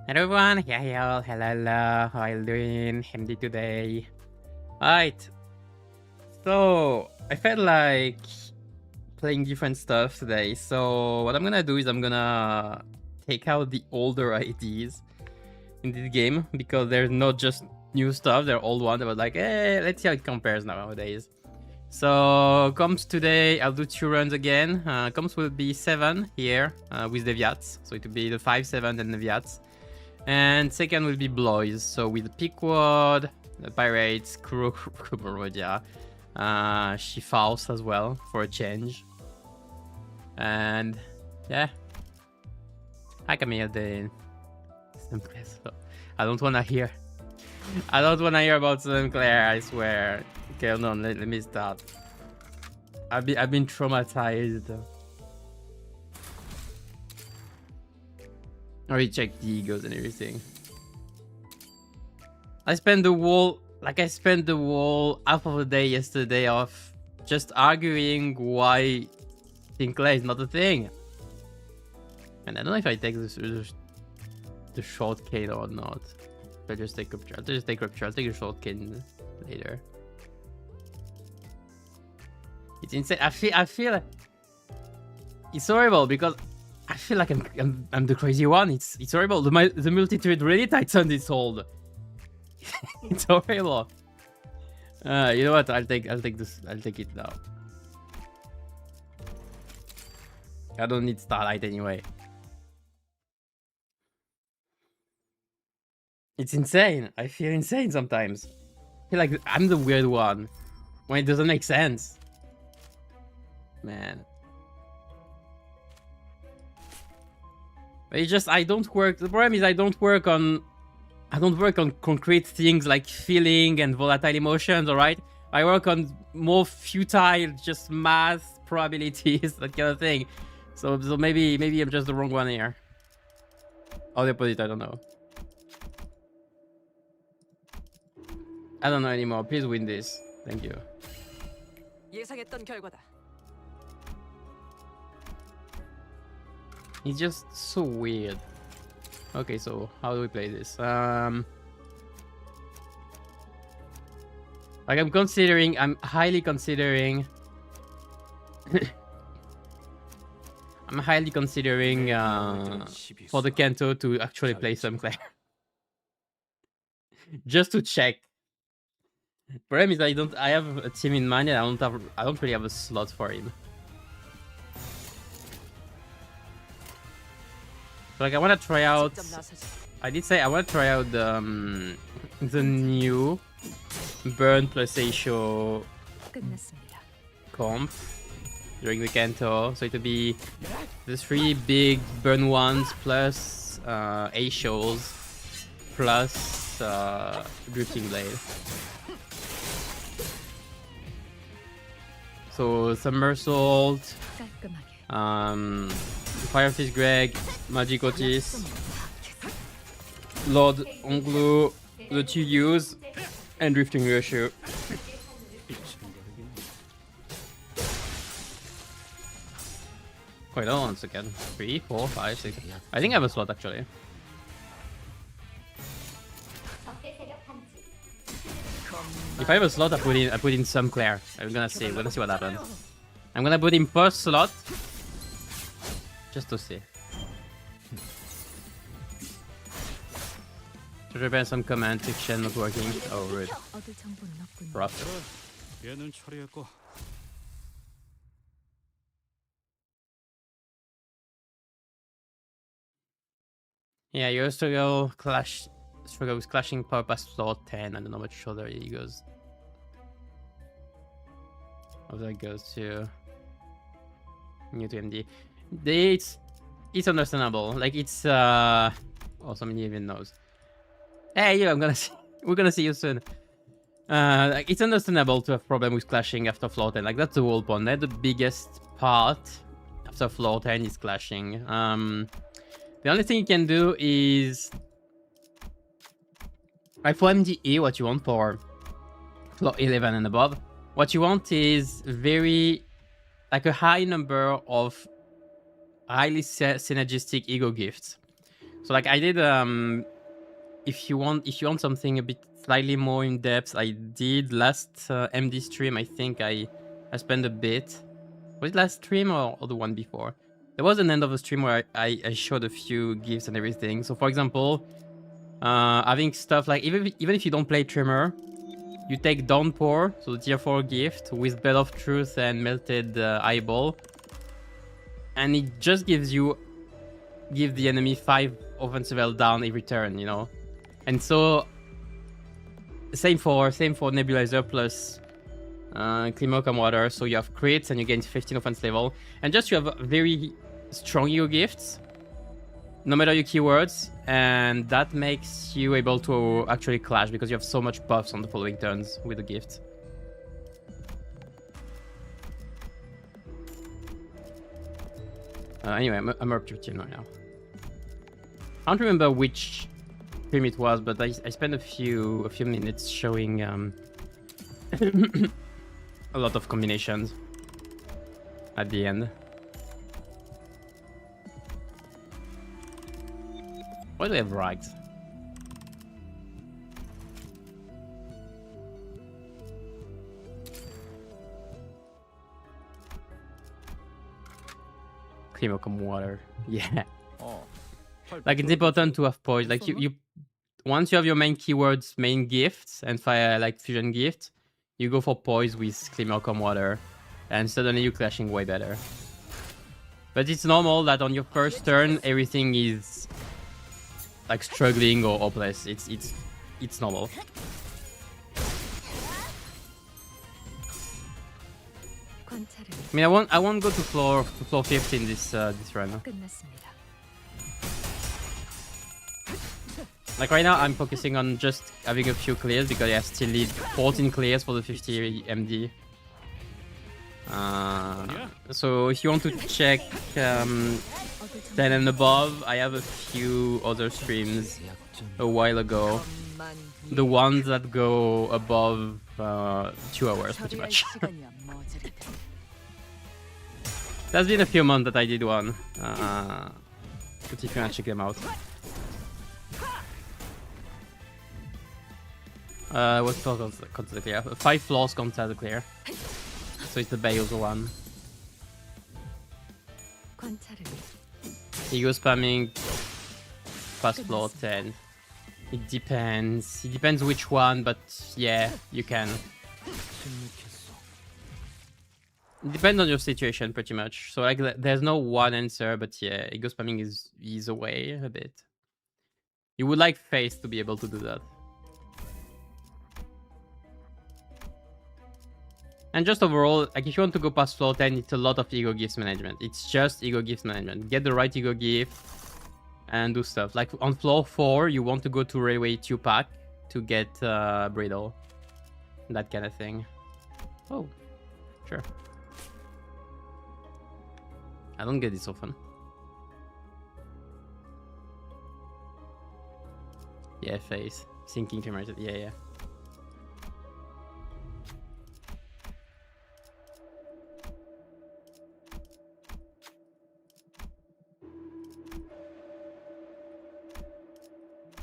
Hello everyone, hello, how are you doing? MD today. Alright, so I felt like playing different stuff today, so what I'm gonna do is I'm gonna take out the older IDs in this game, because there's not just new stuff, they're old ones. I was like, hey, let's see how it compares nowadays. So comps today, I'll do 2 runs again. Comps will be 7 here with the Viats, so it will be the 5, 7 and the Viats. And second will be Blois, so with Pequod, the Pirates, Kurodia, Shifaus as well for a change. And yeah, I can hear the Sinclair, so I don't wanna hear. I don't wanna hear about Sinclair, I swear. Okay, hold on, let me start. I've been traumatized. I already checked the egos and everything. I spent the whole half of the day yesterday off just arguing why Sinclair is not a thing. And I don't know if I take the short cane or not. If I just take rupture. I'll just take rupture. I'll take the short cane later. It's insane. I feel it's horrible because I feel like I'm the crazy one. It's horrible. The multi-trade really Titan is old. It's horrible. You know what? I'll take this. I'll take it now. I don't need Starlight anyway. It's insane. I feel insane sometimes. I feel like I'm the weird one when it doesn't make sense. Man. But it's just I don't work. The problem is I don't work on concrete things like feeling and volatile emotions. All right, I work on more futile, just math probabilities, that kind of thing. So maybe I'm just the wrong one here. Or the opposite. I don't know. I don't know anymore. Please win this. Thank you. 예상했던 결과다. It's just so weird. Okay, so how do we play this? Like I'm highly considering for the Kanto to actually play Sinclair. Just to check. Problem is I have a team in mind and I don't really have a slot for him. Like I want to try out. I did say I want to try out the new burn plus Aisho comp during the Kanto. So it would be the 3 big burn ones plus Aishos plus drifting blade. So Somersault, Firefish Greg, Magic Otis, Lord Onglu, the 2 U's, and Drifting Ryoshu. Wait, hold on a second. 3, 4, 5, 6. I think I have a slot actually. If I have a slot, I put in some Claire. I'm gonna see what happens. I'm gonna put in first slot. Just to see. To prepare some command section not working. Oh, rude. Rough. Yeah, your struggle with clashing power past slot 10. I don't know much further he goes. How that goes to new to MD. It's understandable. Like it's oh, somebody even knows. Hey, you! We're gonna see you soon. Like it's understandable to have problem with clashing after floor 10. Like that's the whole point. That's the biggest part after floor 10 is clashing. The only thing you can do is like for MDE, what you want for floor 11 and above, what you want is a high number of highly synergistic ego gifts. So like I did if you want something a bit slightly more in depth, I did last MD stream. I think I spent a bit. Was it last stream or the one before? There was an end of the stream where I showed a few gifts and everything. So for example, having stuff like even if you don't play Trimmer, you take Downpour, so the tier 4 gift with Bed of Truth and Melted Eyeball, and it just give the enemy 5 offensive health down every turn, you know. And so same for Nebulizer plus Climacum Water, so you have crits and you gain 15 offense level, and just you have very strong ego gifts no matter your keywords, and that makes you able to actually clash because you have so much buffs on the following turns with the gift. Anyway, I'm up to 15 right now. I don't remember which stream it was, but I spent a few minutes showing a lot of combinations at the end. Why do they have rags? Climacum Water. Yeah. Like it's important to have poise. Like you once you have your main keywords, main gifts, and fire like fusion gift, you go for poise with Climacum Water, and suddenly you're clashing way better. But it's normal that on your first turn everything is like struggling or hopeless. It's normal. I mean, I won't go to floor 15 this run. Like right now, I'm focusing on just having a few clears because I still need 14 clears for the 50 MD. So if you want to check 10 and above, I have a few other streams a while ago. The ones that go above 2 hours, pretty much. That's been a few months that I did one. But if you wanna check them out. What floor comes to the clear? 5 floors come to the clear. So it's the Bales one. Ego spamming past floor 10. It depends. It depends which one, but yeah, you can. It depends on your situation pretty much. So like there's no one answer, but yeah, ego spamming is a way a bit. You would like Face to be able to do that. And just overall, like if you want to go past floor 10, it's a lot of ego gifts management. It's just ego gifts management. Get the right ego gift and do stuff. Like on floor 4, you want to go to Railway 2-pack to get Bridle. That kind of thing. Oh, sure. I don't get this often. Yeah, Face. Sinking to Merchant. Yeah, yeah.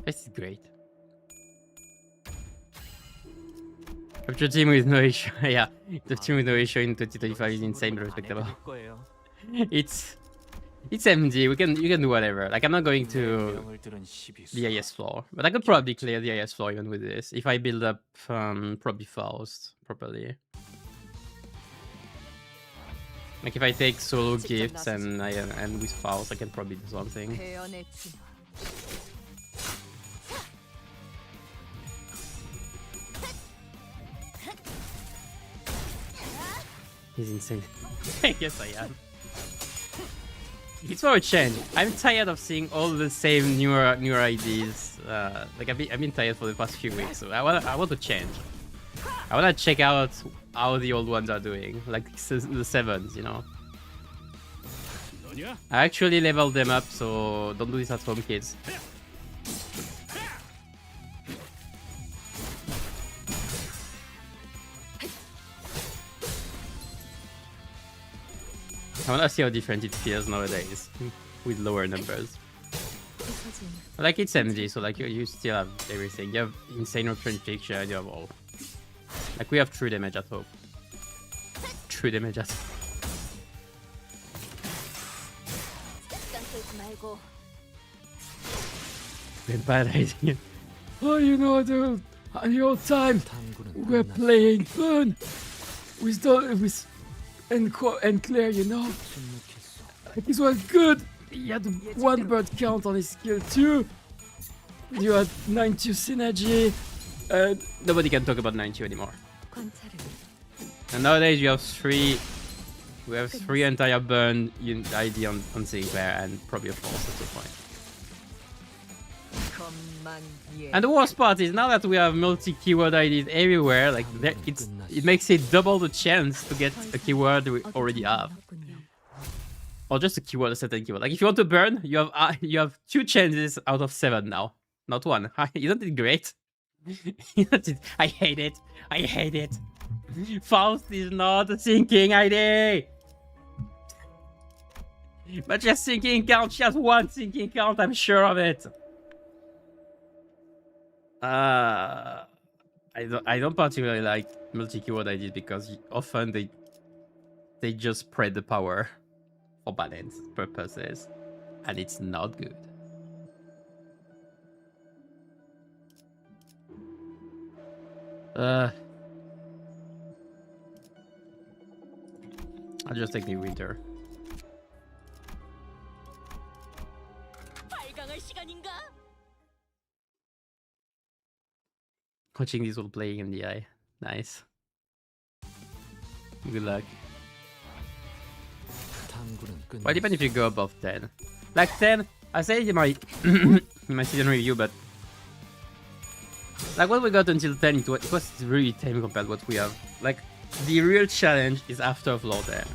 This is great. After team with no issue, yeah, the team with no issue in 2025 is insane but respectable. It's MD. You can do whatever. Like I'm not going to the IS floor, but I could probably clear the IS floor even with this if I build up probably Faust properly. Like if I take solo gifts and with Faust, I can probably do something. He's insane. Yes, I am. It's for a change. I'm tired of seeing all the same newer IDs. Like I've been tired for the past few weeks. So I want to change. I want to check out how the old ones are doing, like the 7s, you know. I actually leveled them up, so don't do this at home, kids. I wanna see how different it feels nowadays with lower numbers. Like it's MD, so like you still have everything. You have insane return picture, you have all. Like we have true damage at hope. True damage at hope. Bad idea. Oh, you know, dude, on the old time, we're playing fun with and Claire, you know. Like, this was good. He had 1 bird count on his skill too. You had 9-2 synergy. And nobody can talk about 9-2 anymore. And nowadays you have 3. We have 3 entire burn ID on Sinclair and probably a 4th at some point. And the worst part is now that we have multi-keyword IDs everywhere, like it makes it double the chance to get a keyword we already have. Or just a keyword, a certain keyword. Like if you want to burn, you have 2 chances out of 7 now, not 1. Isn't it great? I hate it. I hate it. Faust is not a sinking ID. But just sinking count. She has 1 sinking count. I'm sure of it. I don't particularly like multi-keyword IDs because often they just spread the power for balance purposes, and it's not good. I'll just take the winter. Watching this while playing MDI. Nice. Good luck. Well, depends if you go above 10. Like 10, I said it in my in my season review, but like what we got until 10, it was really tame compared to what we have. Like the real challenge is after floor 10.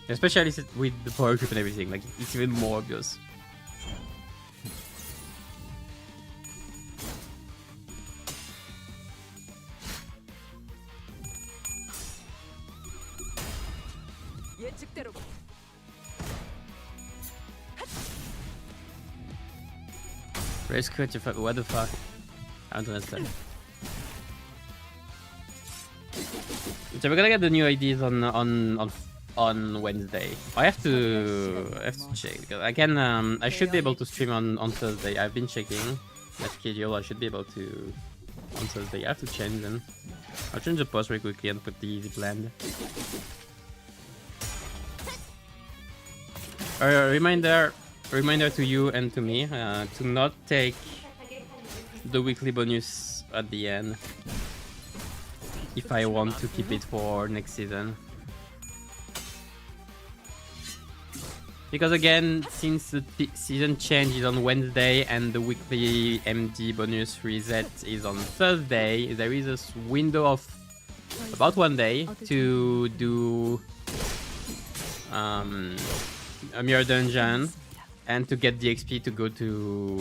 Especially with the power creep and everything, like it's even more obvious. Race quit, what the fuck? I don't understand. So we're gonna get the new IDs on Wednesday. I have to check because I can I should be able to stream on Thursday. I've been checking my schedule. I should be able to on Thursday. I have to change them. I'll change the post very quickly and put the easy blend. Reminder to you and to me to not take the weekly bonus at the end if I want to keep it for next season. Because again, since the season change is on Wednesday and the weekly MD bonus reset is on Thursday, there is a window of about 1 day to do a mirror dungeon and to get the XP to go to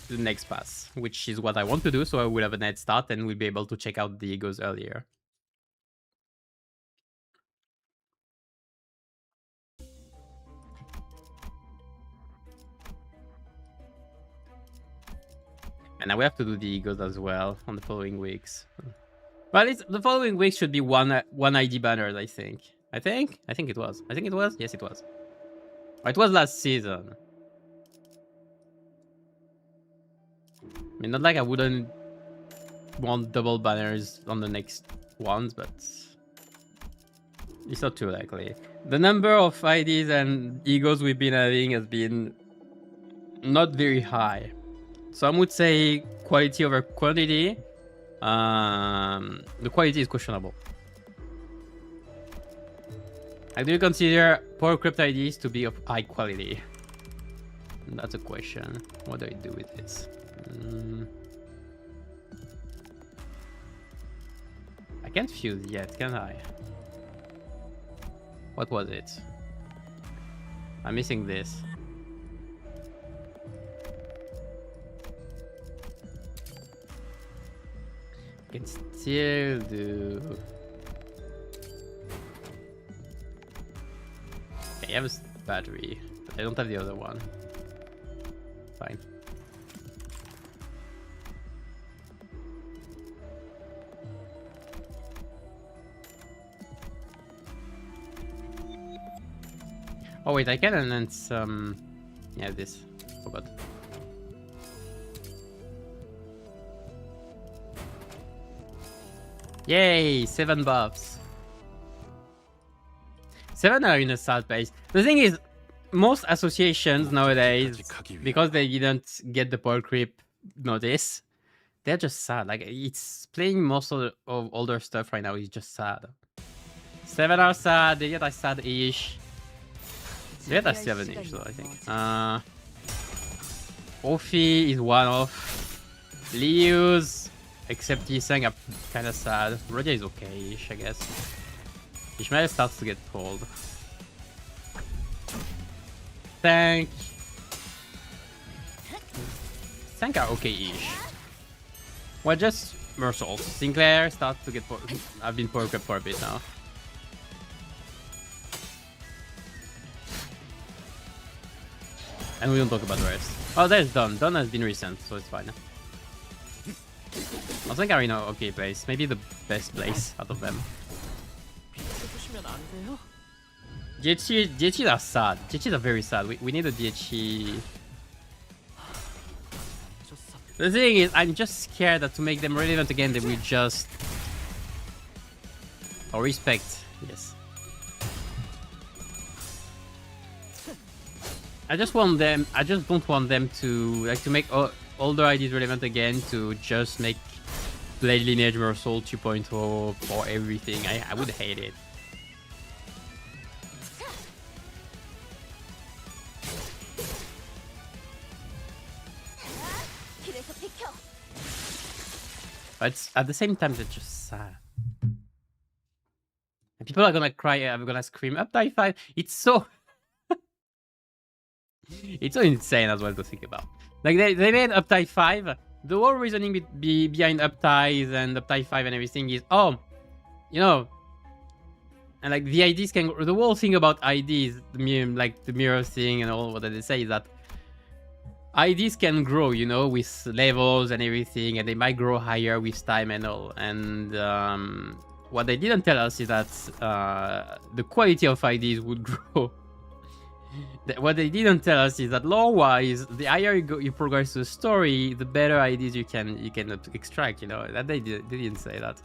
the next pass, which is what I want to do, so I will have a head start and we'll be able to check out the egos earlier. And now we have to do the egos as well on the following weeks. Well, the following weeks should be one ID banners, I think. I think it was. Yes, it was. It was last season. I mean, not like I wouldn't want double banners on the next ones, but it's not too likely. The number of IDs and egos we've been having has been not very high. Some would say quality over quantity. The quality is questionable. I do consider power crypt IDs to be of high quality. That's a question. What do I do with this? I can't fuse yet, can I? What was it? I'm missing this. I can still do... Okay, battery, but I don't have the other one. Fine. Oh wait, I can enhance some. Yeah, this. Forgot. Yay! 7 buffs. 7 are in a sad place. The thing is, most associations nowadays, because they didn't get the power creep notice, they're just sad. Like, it's playing most of older stuff right now is just sad. 7 are sad, the are sad-ish. The are 7-ish though, I think. Ophi is one off. Liu's, except Yiseng are kinda sad. Rodia is okay-ish, I guess. Ishmael starts to get cold. Tank are okay-ish. Well, just Mersault. Sinclair starts to get I've been power crept for a bit now. And we don't talk about the rest. Oh, there's Don. Don has been recent, so it's fine. I think Arena okay place. Maybe the best place out of them. DHs are sad. DHs are very sad. We need a DHE. The thing is, I'm just scared that to make them relevant again, they will just... Oh, respect. Yes. I just want them... I just don't want them to... Like, to make older IDs relevant again, to just make Blade Lineage Mersault 2.0 for everything. I would hate it. But at the same time, they're just sad. And people are gonna cry, I'm gonna scream, up tie 5. It's so... it's so insane as well to think about. Like, they made up tie 5. The whole reasoning behind up ties and up tie 5 and everything is, oh, you know, and like the IDs can... The whole thing about IDs, like the mirror thing and all what they say is that IDs can grow, you know, with levels and everything, and they might grow higher with time and all. And what they didn't tell us is that the quality of IDs would grow. What they didn't tell us is that lore-wise, the higher you progress to the story, the better IDs you can extract. You know, that they didn't say that.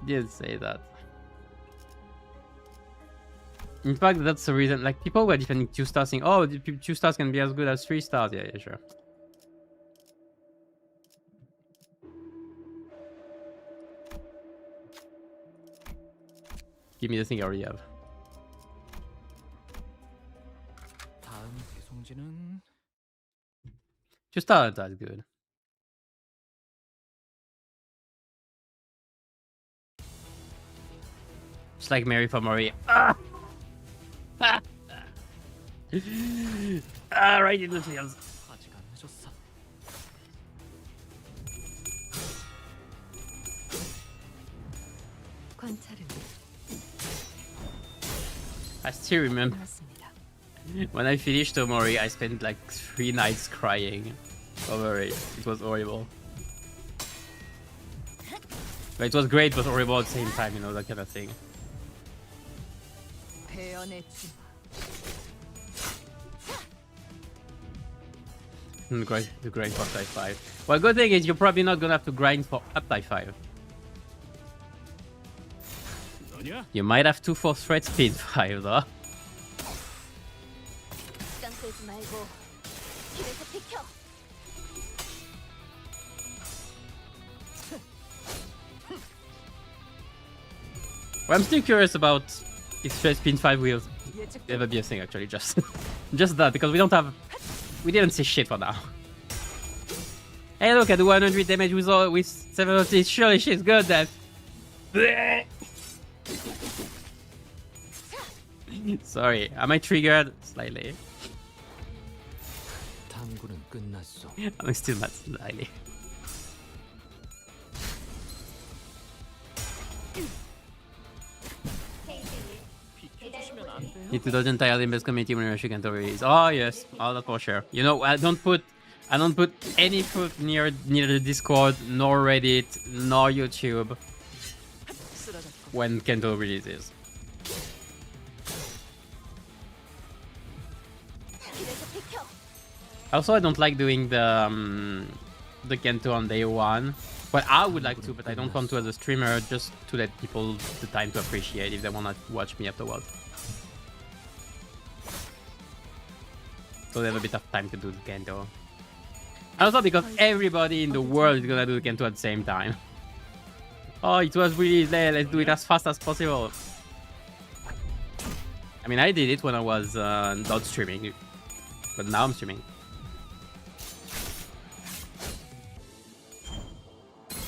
Didn't say that. In fact, that's the reason, like, people were defending 2 stars saying, oh, 2 stars can be as good as 3 stars. Yeah, yeah, sure. Give me the thing I already have. Two stars, that's good. Just like Mary for Mori. Ah! Ah! Ah, right in the fields. I still remember when I finished Omori, I spent like 3 nights crying over it. It was horrible. But it was great, but horrible at the same time, you know, that kind of thing. The grind for type 5. Well, good thing is you're probably not gonna have to grind for up type 5. You might have to for threat speed 5 though. Well, I'm still curious about if threat speed 5 will ever be a thing actually, just that, because we didn't see shit for now. Hey look, I do 100 damage with 706, surely she's good then. Sorry, am I triggered? Slightly. I'm still not slightly. Need to dodge entire Limbus community when Ryushu Kento release. Oh yes, oh that's for sure. You know, I don't put any foot near the Discord, nor Reddit, nor YouTube when Kento releases. Also, I don't like doing the Kento on day one. Well, I would like to, but I don't want to as a streamer, just to let people the time to appreciate if they want to watch me afterwards. So they have a bit of time to do the Kento. Also because everybody in the world is gonna do the Kento at the same time. Oh, it was really late, let's do it as fast as possible. I mean, I did it when I was not streaming, but now I'm streaming.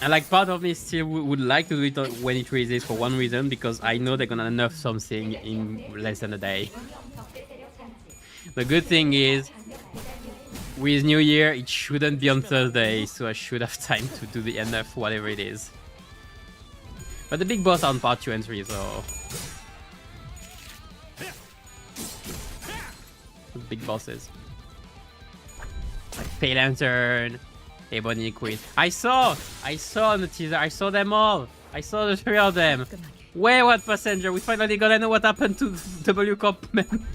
And like part of me still would like to do it when it releases for one reason, because I know they're gonna nerf something in less than a day. The good thing is, with New Year, it shouldn't be on Thursday, so I should have time to do the NF, whatever it is. But the big boss are on part 2 and 3, so... The big bosses. Like Pale Lantern, Ebony Queen. I saw on the teaser, I saw them all. I saw the 3 of them. Wait, what passenger? We finally gonna know what happened to W Cop, man.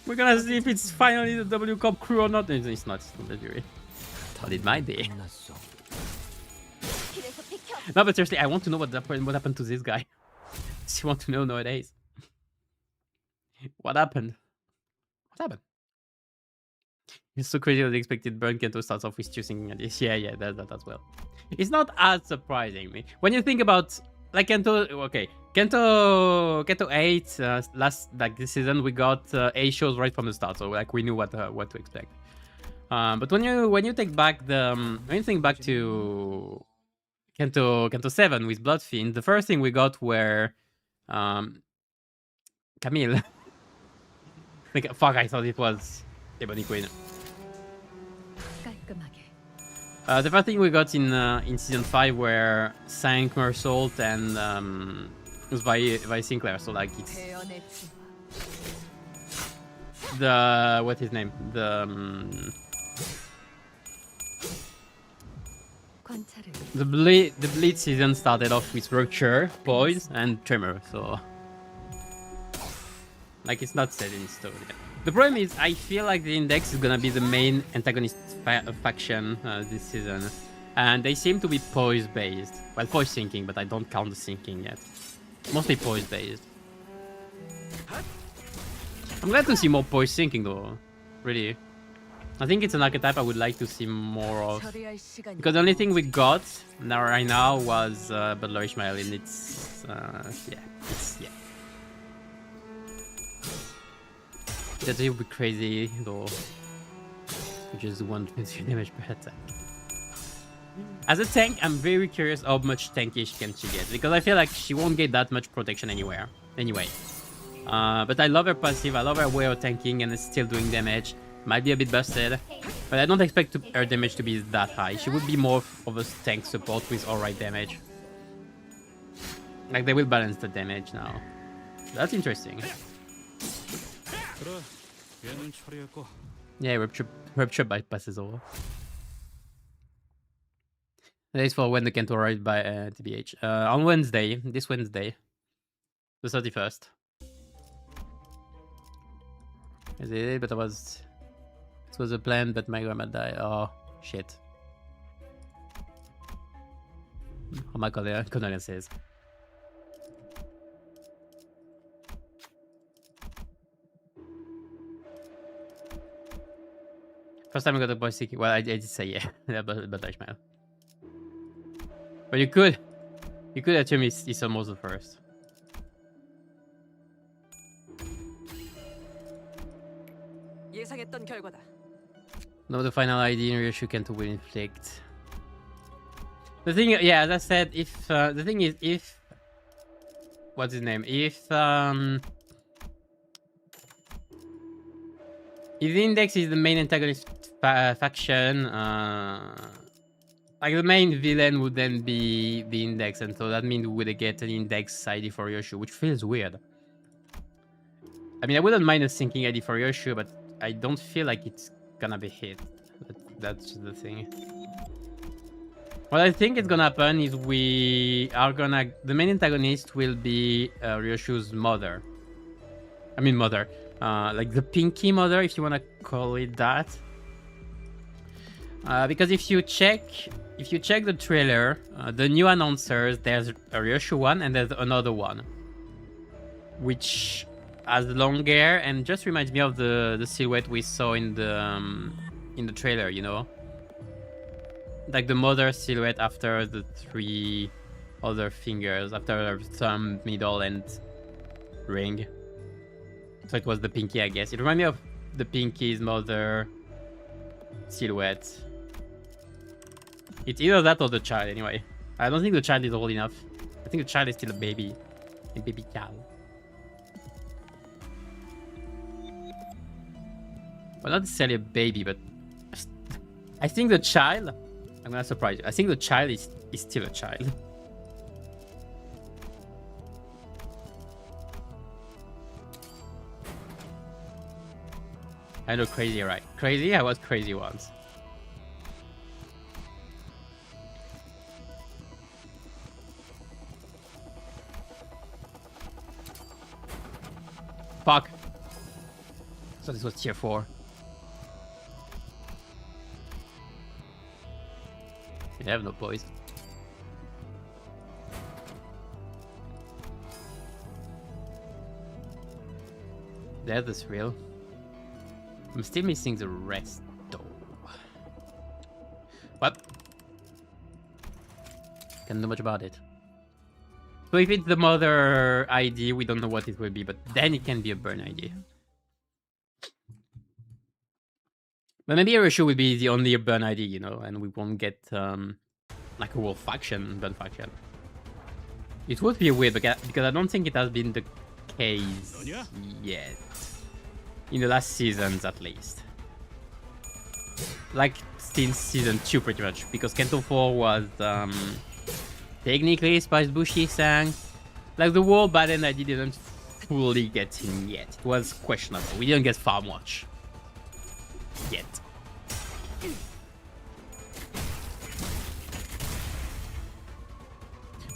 We're gonna see if it's finally the W Cop crew or not. It's not the jury. But it might be. No, but seriously, I want to know what happened to this guy. I want to know nowadays. What happened? What happened? It's so crazy that the expected burn Kento starts off with 2 singing at this. Yeah, there's that as well. It's not as surprising me. When you think about, like, Kento, okay, Kento 8, last, like, this season, we got 8 shows right from the start, so, like, we knew what to expect. But when you think back to Kento 7 with Bloodfiend, the first thing we got were Camille. Like, fuck, I thought it was Ebony Queen. The first thing we got in season 5 were Sank, Mersault, and it was by Sinclair. So like it's the what's his name? The Bleed season started off with Rupture, Poise, and Tremor. So like it's not set in stone yet. The problem is, I feel like the Index is gonna be the main antagonist faction this season, and they seem to be Poise based. Well, Poise sinking, but I don't count the sinking yet. Mostly Poise based. I'm glad to see more Poise sinking though. Really, I think it's an archetype I would like to see more of. Because the only thing we got right now was Butler Ishmael, and it's yeah. That would be crazy though. Just 120 damage per attack. As a tank, I'm very curious how much tankish can she get, because I feel like she won't get that much protection anyway. But I love her passive, I love her way of tanking, and it's still doing damage. Might be a bit busted, but I don't expect her damage to be that high. She would be more of a tank support with alright damage. Like they will balance the damage now. That's interesting. Yeah, Rupture bypasses over. That is for when the Kento arrived by TBH. On Wednesday, this Wednesday, the 31st. Is it? But it was a plan, but my grandma died. Oh, shit. Oh my god, condolences. First time I got a voice seeking. Well, I did say yeah, but Ishmael. But you could assume it's almost the first. 예상했던 결과다. No, the final ID in Ryushu Kento will inflict. The thing, yeah, as I said, if the thing is, if what's his name? If the Index is the main antagonist faction, I Like the main villain would then be the index, and so that means we would get an index ID for Yoshu, which feels weird. I mean, I wouldn't mind a syncing ID for Yoshu, but I don't feel like it's gonna be hit. That's the thing. What I think is gonna happen is we are gonna... The main antagonist will be Ryoshu's mother. I mean mother. Like the Pinky mother, if you wanna call it that. Because if you check the trailer, the new announcers, there's a Ryoshu one and there's another one, which has long hair and just reminds me of the silhouette we saw in the trailer, you know, like the mother silhouette after the 3 other fingers, after her thumb, middle, and ring. So it was the Pinky, I guess. It reminded me of the Pinky's mother silhouette. It's either that or the child, anyway. I don't think the child is old enough. I think the child is still a baby cow. Well, not necessarily a baby, but I think the child... I'm gonna surprise you. I think the child is still a child. I know, crazy, right? Crazy? I was crazy once. Fuck. So this was tier 4. You have no poison. That is real. I'm still missing the rest though. What? Can't do much about it. So if it's the mother ID, we don't know what it will be, but then it can be a burn ID. But maybe Erashu will be the only burn ID, you know, and we won't get like a whole faction, burn faction. It would be weird because I don't think it has been the case yet. In the last seasons, at least. Like since season 2, pretty much, because Kento 4 was technically Spice Bushi-sang. Like the whole bad end ID didn't fully get in yet. It was questionable. We didn't get far much yet.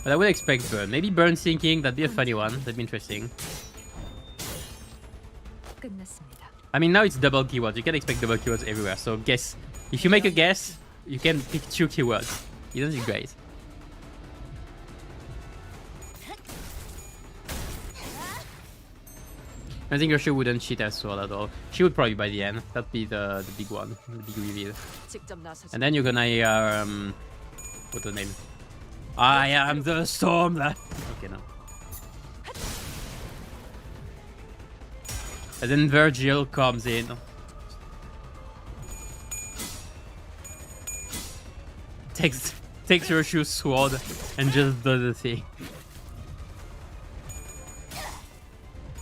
But I would expect burn. Maybe burn sinking. That'd be a funny one. That'd be interesting. I mean, now it's double keywords. You can expect double keywords everywhere. So guess. If you make a guess, you can pick 2 keywords. Isn't it great? I think Yoshu wouldn't cheat as well at all. She would probably by the end. That'd be the big one, the big reveal. And then you're gonna what's the name? I am the storm. Okay, no. And then Virgil comes in. Takes Yoshu's sword and just does the thing.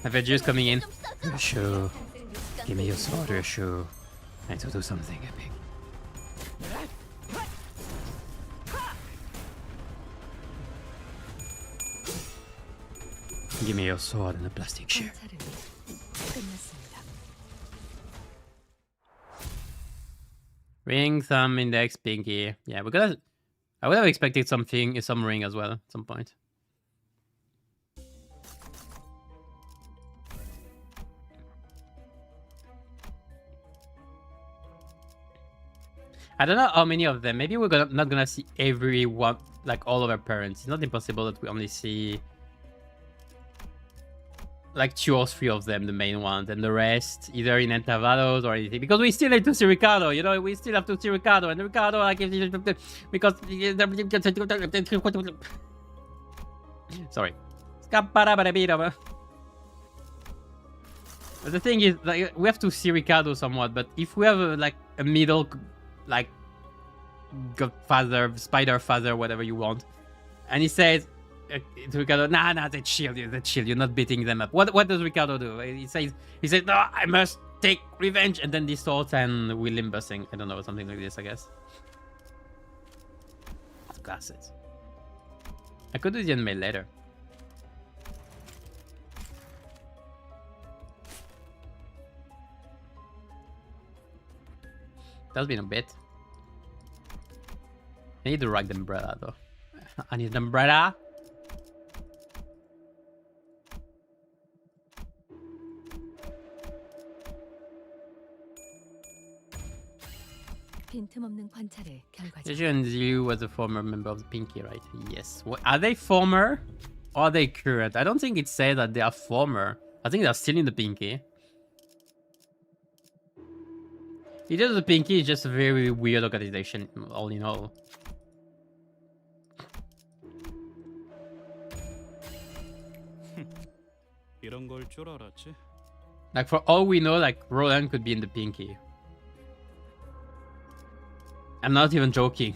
Avengers coming in. Yoshu, give me your sword, Yoshu. I need to do something epic. Give me your sword and a plastic shield. Ring, thumb, index, pinky. Yeah, because I would have expected something, some ring as well at some point. I don't know how many of them. Maybe we're not gonna see everyone, like all of our parents. It's not impossible that we only see like 2 or 3 of them, the main ones, and the rest either in intervalos or anything. Because we still need to see Ricardo, you know, we still have to see Ricardo, and Ricardo, like, because sorry. But the thing is, like, we have to see Ricardo somewhat, but if we have like a middle, like Godfather, Spider Father, whatever you want, and he says to Ricardo, nah, they chill, you're not beating them up. What does Ricardo do? He says, no, I must take revenge, and then distorts and we Limbusing. I don't know, something like this, I guess. glasses. I could do the anime later. That's been a bit. I need to ride the umbrella though. I need an umbrella. 빈틈없는 관찰의 결과죠. Yu was a former member of the Pinky, right? Yes. What, are they former? Or are they current? I don't think it said that they are former. I think they're still in the Pinky. It is the Pinky, it's just a very weird organization, all in all. 이런 걸 줄 알았지? Like, for all we know, like, Roland could be in the Pinky. I'm not even joking.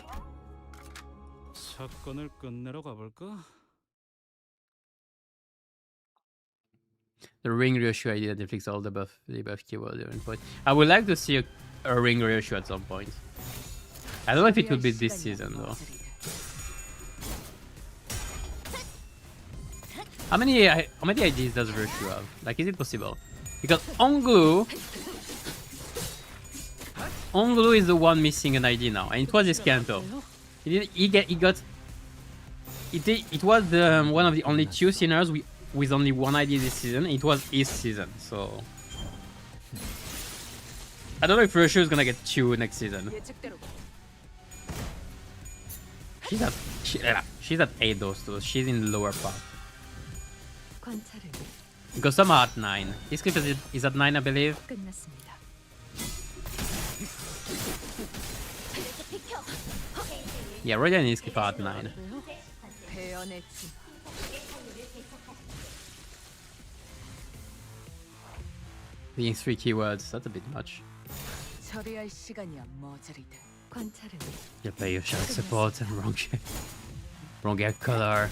사건을 끝내러 가볼까? The ring ratio idea that fix all the buff keyword point. I would like to see a ring ratio at some point. I don't know if it will be this season though. How many IDs does ratio have? Like, is it possible? Because Onglu is the one missing an ID now, and it was his Kanto. It was one of the only two sinners with only one ID this season. It was his season, so I don't know if Russia is gonna get two next season. She's at 8 those two. She's in the lower part. 관찰을 Because some are at 9. This clip is at 9, I believe. 끝났습니다. Yeah, Roger and his clip are at 9. 배연의 진. Being 3 keywords, that's a bit much. 처리할 시간이야 머저리들. 관찰을 You play your shot support and wrong hair color.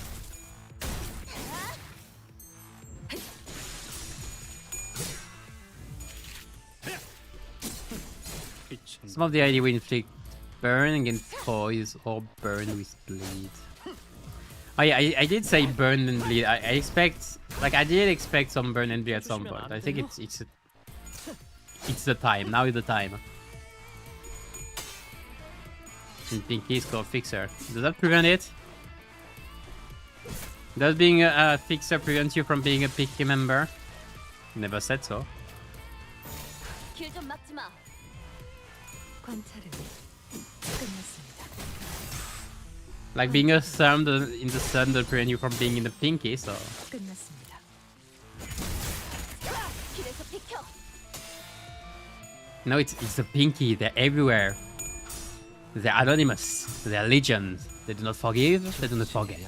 Some of the ID will inflict burn against toys or burn with bleed. Oh yeah, I did say burn and bleed. I did expect some burn and bleed at some point. I think it's the time. Now is the time. And Pinky's called Fixer. Does that prevent it? Does being a Fixer prevent you from being a Pinky member? Never said so. 길좀 막지 마. 관찰을 끝났습니다. Like being a thumb in the sun doesn't prevent you from being in the Pinky, so. 끝났습니다. 길에서 비켜. No, it's the Pinky. They're everywhere. They're anonymous. They're legions. They do not forgive. They do not forget.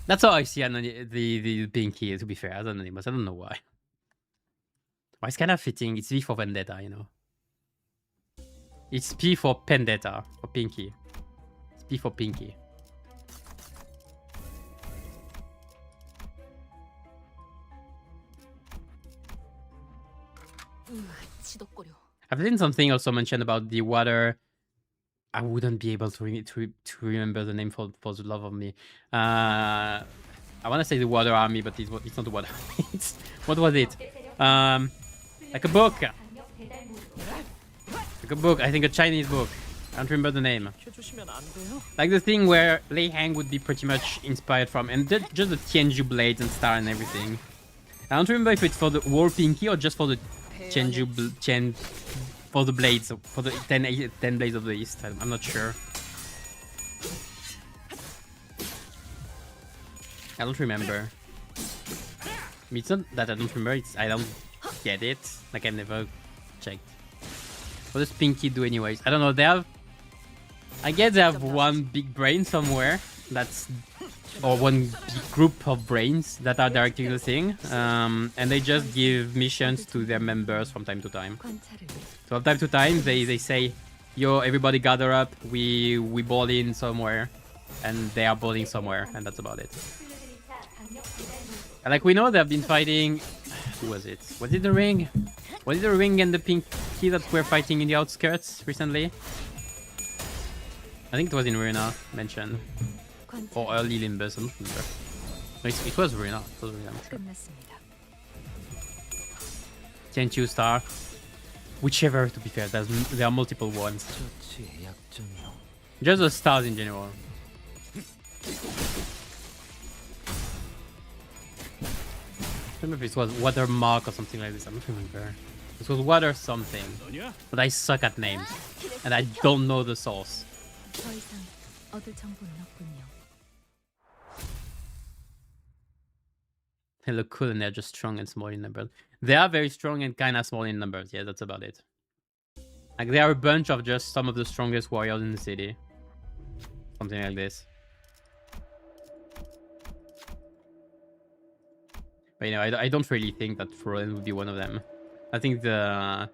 That's how I see the Pinky. To be fair, as anonymous. I don't know why. But it's kind of fitting. It's V for Vendetta, you know. It's P for Pendetta for Pinky. It's P for Pinky. 지독거려. I've seen something also mentioned about the water. I wouldn't be able to remember the name for the love of me. I want to say the Water Army, but it's not the Water Army. What was it? Like a book. Like a book. I think a Chinese book. I don't remember the name. Like the thing where Lei Hang would be pretty much inspired from, and just the Tianju blades and star and everything. I don't remember if it's for the whole Pinky or just for the for the blades, for the 10 blades of the East. I'm not sure. I don't remember. It's not that I don't remember, it's I don't get it. Like I never checked. What does Pinky do anyways? I don't know, they have... I guess they have one big brain somewhere that's... or one big group of brains that are directing the thing. And they just give missions to their members from time to time. 관찰을 So from time to time they say, yo, everybody gather up, we ball in somewhere. And they are balling somewhere, and that's about it. And like we know they've been fighting... Who was it? Was it the Ring? Was it the Ring and the Pink... key that we're fighting in the outskirts recently? I think it was in Ruina mentioned. Or early Limbus, I don't remember. No, it was Ruina. It was Ruina, I'm sure. 끝났습니다. 10-2 star. Whichever, to be fair, there are multiple ones. Just the stars in general. I don't remember if it was watermark or something like this. I don't remember. It was water something. But I suck at names. And I don't know the source. 더 이상 얻을 정보는 없군요. They look cool and they're just strong and small in numbers. They are very strong and kind of small in numbers. Yeah, that's about it. Like, they are a bunch of just some of the strongest warriors in the city. Something like this. But, you know, I don't really think that Roland would be one of them. I think there's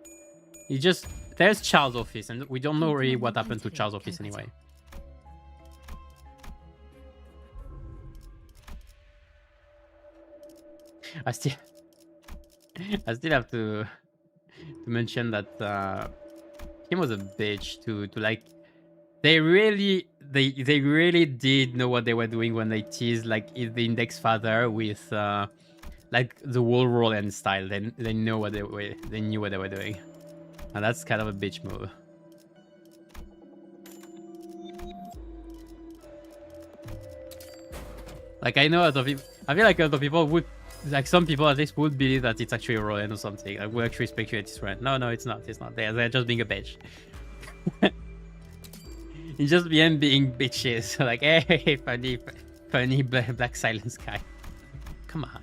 Charles' office, and we don't know really what happened to Charles' office anyway. I still have to mention that him was a bitch to like. They really did know what they were doing when they teased like the Index Father with like the wall roll and style. They know what they knew what they were doing, and that's kind of a bitch move. Like, I know a lot of people. I feel like a lot of people would, like, some people at least would believe that it's actually Roland or something. Like, would actually speculate it's Roland. No, it's not. It's not. They're just being a bitch. It's just them being bitches. Like, hey, funny black silence guy. Come on.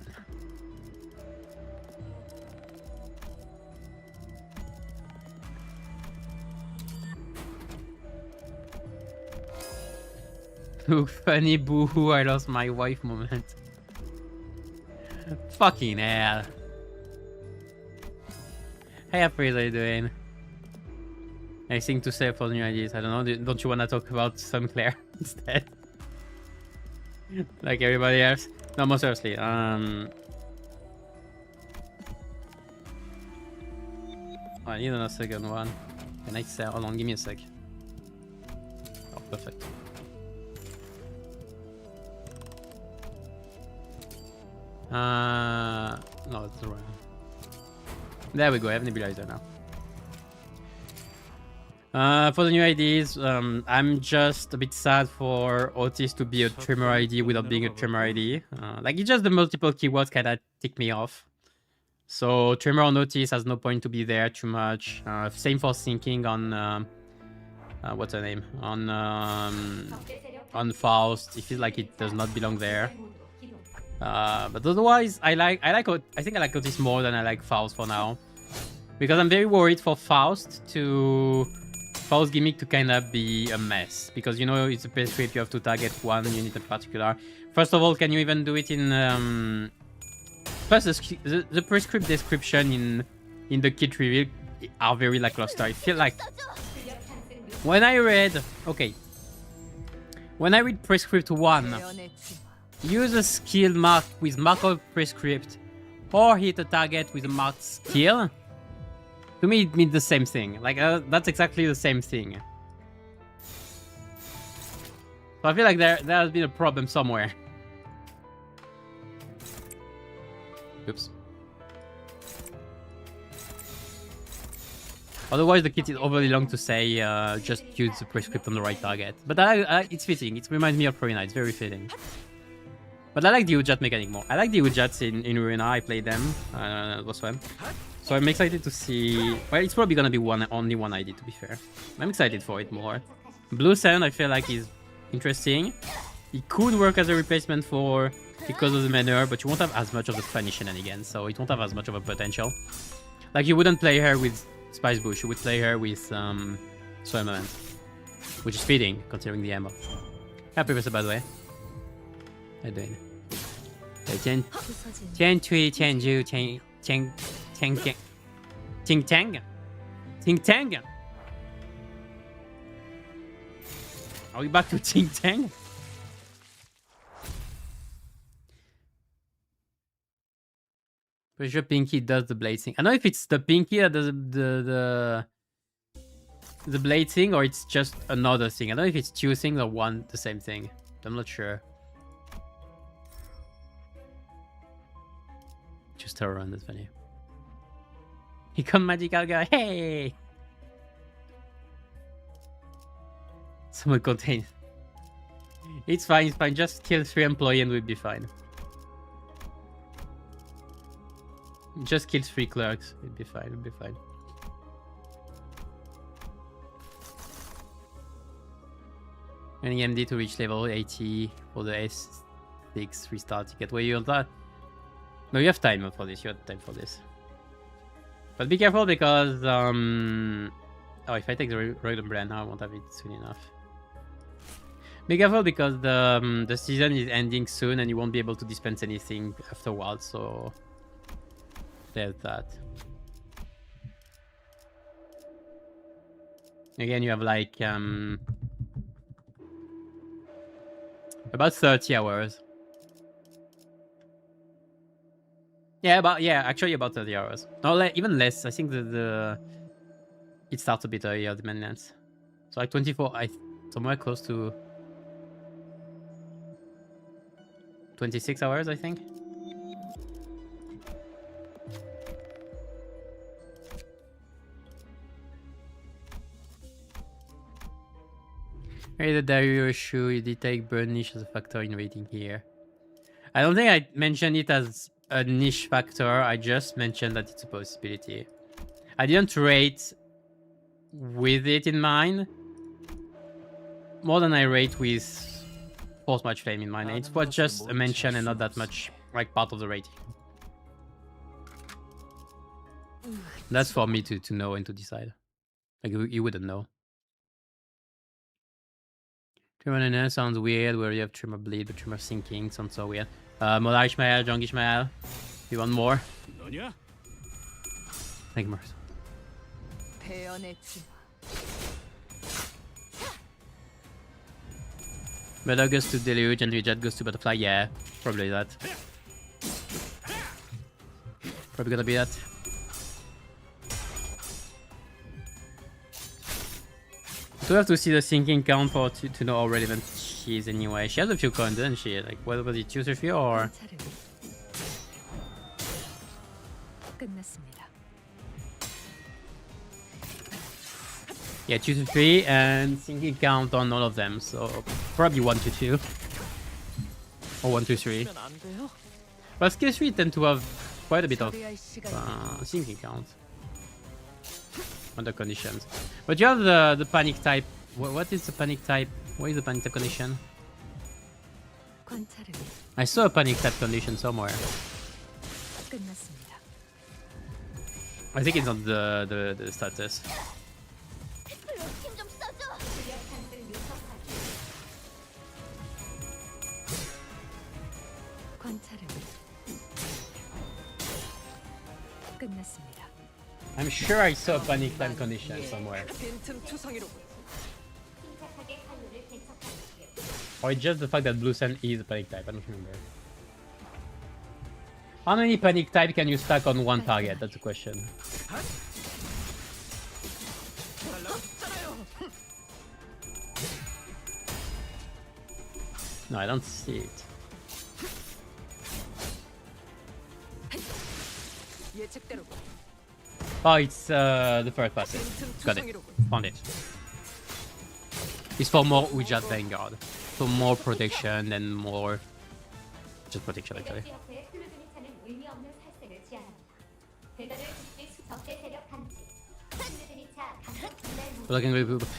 Look, funny boo-hoo, I lost my wife moment. Fucking hell. Hey, April, how you doing? Anything to say for new ideas? I don't know. Don't you want to talk about Sunclair instead? Like everybody else? No, more seriously. I need another second one. Can I sell? Hold on, give me a sec. Oh, perfect. No, that's the wrong. There we go. I have nebulizer now. For the new IDs, I'm just a bit sad for Otis to be a Tremor ID without being a Tremor ID. Like, it's just the multiple keywords kind of tick me off. So Tremor on Otis has no point to be there too much. Same for Thinking on what's her name, on Faust. It feels like it does not belong there. But otherwise, I think I like Otis more than I like Faust for now, because I'm very worried for Faust gimmick to kind of be a mess, because, you know, it's a prescript, you have to target one unit in particular. First of all, can you even do it in first, the prescript description in the kit reveal are very lackluster. I feel like when I read prescript 1, use a skill marked with mark of prescript or hit a target with a marked skill. To me, it means the same thing. Like, that's exactly the same thing. So I feel like there has been a problem somewhere. Oops. Otherwise, the kit is overly long to say just use the prescript on the right target. But it's fitting. It reminds me of Prina. It's very fitting. But I like the Ujat mechanic more. I like the Ujats in Ruina. I played them. It was fun. So I'm excited to see. Well, it's probably gonna be only one ID, to be fair. I'm excited for it more. Blue Sand, I feel like, is interesting. It could work as a replacement for because of the manner, but you won't have as much of the funny shenanigans, so it won't have as much of a potential. Like, you wouldn't play her with Spice Bush. You would play her with Soil Moment, which is fitting considering the ammo. Happy birthday, by the way. How you doing? 天吹天就天 Ting Tang? Ting Tang? Are we back to Ting Tang? Pretty sure Pinky does the blade thing. I don't know if it's the Pinky that does the blade thing or it's just another thing. I don't know if it's two things or the same thing. I'm not sure. Just her around, that's funny. He come magical guy, hey! Someone contain. It's fine, just kill 3 employees and we'll be fine. Just kill 3 clerks, we'll be fine. Any MD to reach level 80 for the S6 restart ticket. Where you on that? No, you have time for this. But be careful because oh, if I take the Royal brand now, I won't have it soon enough. Be careful because the season is ending soon and you won't be able to dispense anything afterwards. So there's that. Again, you have like about 30 hours. Yeah, actually about 30 hours. No, even less. I think it starts a bit earlier, the maintenance. So like 24, somewhere close to 26 hours, I think. Hey, the Dario shoe, you did take burn niche as a factor in rating here. I don't think I mentioned it as a niche factor. I just mentioned that it's a possibility. I didn't rate with it in mind more than I rate with Force Match Flame in mind. It was just a mention and not that much like part of the rating. That's for me to know and to decide. Like you wouldn't know. Trimmer Nana sounds weird where you have Trimmer Bleed, but Trimmer Sinking sounds so weird. Mola Ishmael, Jong Ishmael. You want more? Thank you, Mars. Murder goes to Deluge and Jet goes to Butterfly. Yeah, probably that. Probably gonna be that. So we have to see the sinking count for to know how relevant she is anyway. She has a few coins, doesn't she? Like, what was it, 2 or 3 or? Yeah, 2 to 3 and sinking count on all of them. So probably 1 to 2 or 1 to 3. But skill 3 tend to have quite a bit of sinking count under conditions. But you have the panic type. What is the panic type? What is the panic type condition? I saw a panic type condition somewhere. I think it's on the status. I'm sure I saw a panic time condition somewhere. Or it's just the fact that Blue Sun is a panic type, I don't remember. How many panic type can you stack on one target? That's the question. No, I don't see it. Oh, it's the first passive. Got it. Found it. It's for more Ujat Vanguard. For more protection and more... just protection actually.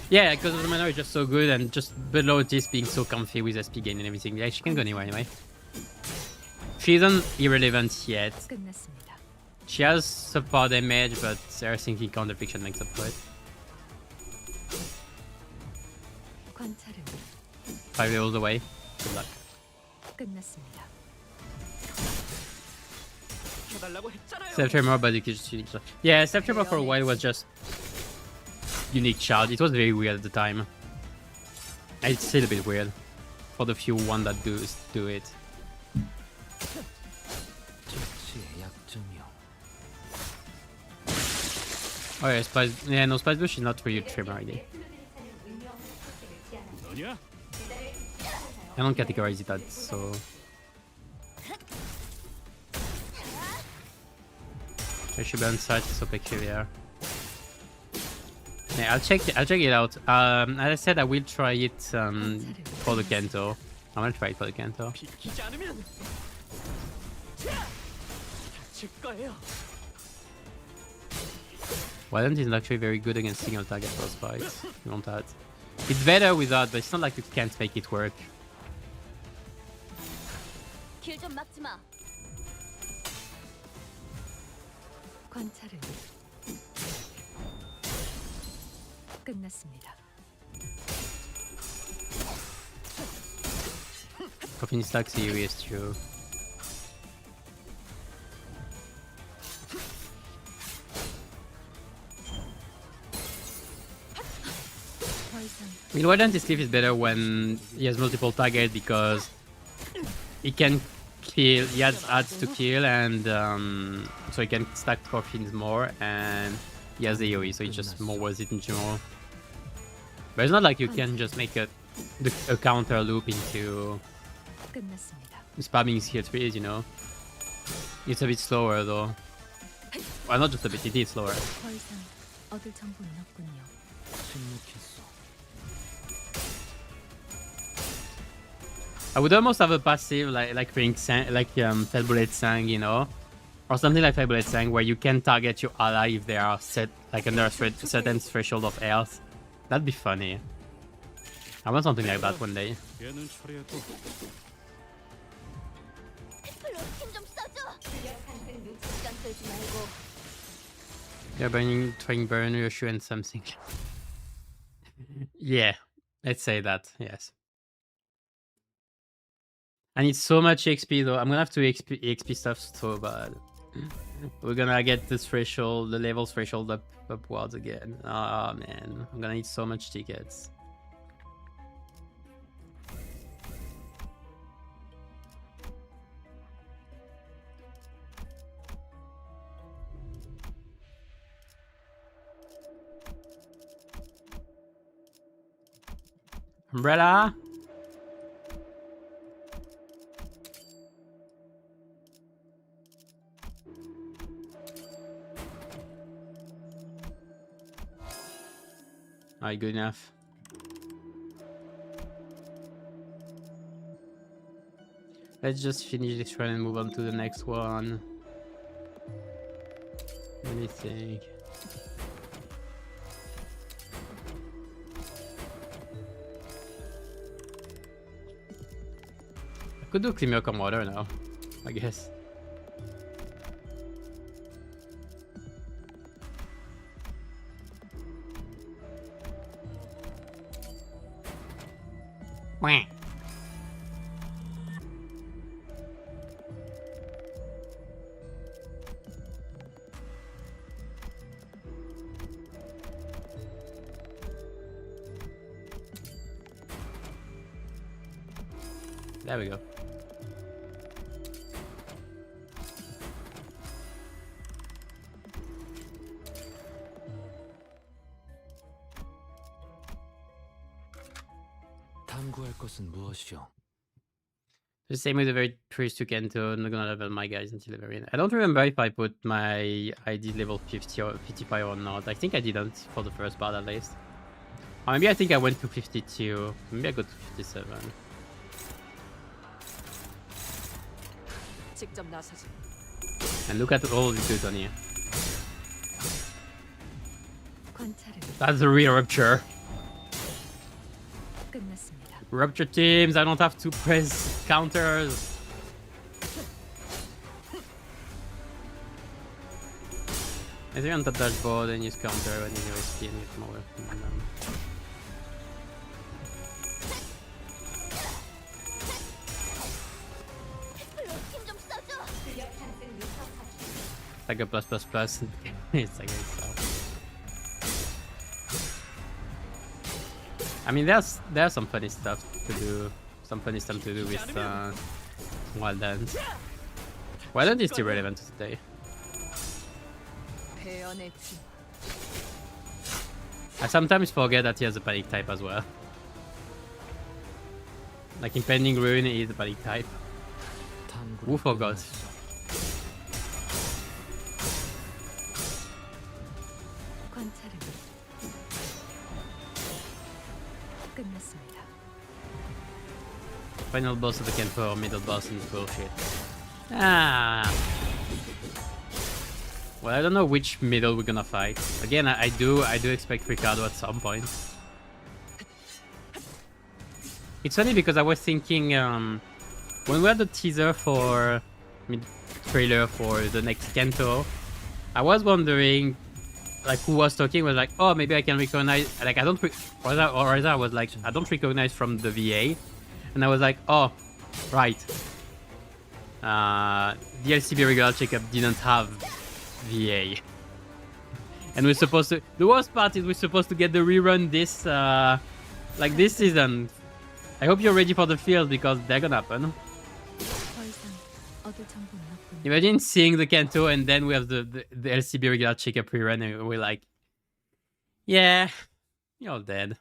Yeah, because the mana is just so good and just below this being so comfy with SP gain and everything. Yeah, she can go anywhere anyway. She isn't irrelevant yet. She has support damage, but her sinking counter fiction makes up for it. 5 levels away. Good luck. Self-Tremor, but you could just... yeah, Self-Tremor for a while was just unique child. It was very weird at the time. It's still a bit weird for the few one that do it. Oh yeah, Spice. Yeah, no, Spice Bush is not really a trimmer ID. 너냐? I don't categorize it as so. I should be on site, so peculiar. Yeah, I'll check it out. As I said, I will try it for the Kento. I'm gonna try it for the Kento. 비키지 않으면 다칠 거예요. Wildland is actually very good against single target boss fights. You want that? It's better without, but it's not like you can't make it work. 길 좀 막지 마. 관찰은 끝났습니다. Coffin stacks AoE is true. 더 이상 I mean, Wildland's sleeve is better when he has multiple targets because he can kill, he adds to kill, and so he can stack coffins more, and he has AoE, so it's just more worth it in general. But it's not like you can just make a counter loop into 끝났습니다. spamming skill trees, you know? It's a bit slower though. Well, not just a bit, it is slower. 더 이상 얻을 정보는 없군요. 침묵했어. I would almost have a passive like Fellbullet Sang, you know, or something like Fellbullet Sang, where you can target your ally if they are set like under a certain threshold of health. That'd be funny. I want something like that one day. 얘는 처리했고 힘좀 써줘. 시간 끌지 말고. Yeah, trying burn your shoe and something. Yeah, let's say that. Yes. I need so much XP though. I'm gonna have to XP stuff so bad. We're gonna get this threshold, the level threshold upwards again. Oh man, I'm gonna need so much tickets. Umbrella. Alright, good enough. Let's just finish this run and move on to the next one. Let me think. I could do Clean Milk on Water now, I guess. Wah. There we go. 탐구할 것은 무엇이오? The same with the very priest to Kento. I'm not gonna level my guys until the very end. I don't remember if I put my ID level 50 or 55 or not. I think I didn't for the first part at least. Or maybe I think I went to 52. Maybe I got to 57. 직접 나서지. And look at all the dudes on here. 관찰은 That's a real rupture. 끝났습니다. Rupture teams, I don't have to press counters. If you're on the dashboard and use counter and you USP and get more. 힘좀 써줘. Like a plus plus plus. It's like itself. I mean, there's some funny stuff to do. Some funny stuff to do with Wildland. Wildland is still relevant today. 배연의 진. I sometimes forget that he has a panic type as well. Like Impending Ruin is a panic type. Who forgot? 관찰은 끝났습니다. Final boss of the Kenpo, middle boss is bullshit. Ah. Well, I don't know which middle we're gonna fight. Again, I do expect Ricardo at some point. It's funny because I was thinking when we had the teaser for trailer for the next Kento, I was wondering like who was talking was like, oh, maybe I can recognize, like I don't or rather I was like, I don't recognize from the VA, and I was like, oh, right. The LCB regular checkup didn't have VA, and we're supposed to. The worst part is we're supposed to get the rerun this like this season. I hope you're ready for the field because they're gonna happen. 더 이상 얻을 정보는 없군요. Imagine seeing the Kanto and then we have the LCB regular checkup rerun and we're like, yeah, you're all dead.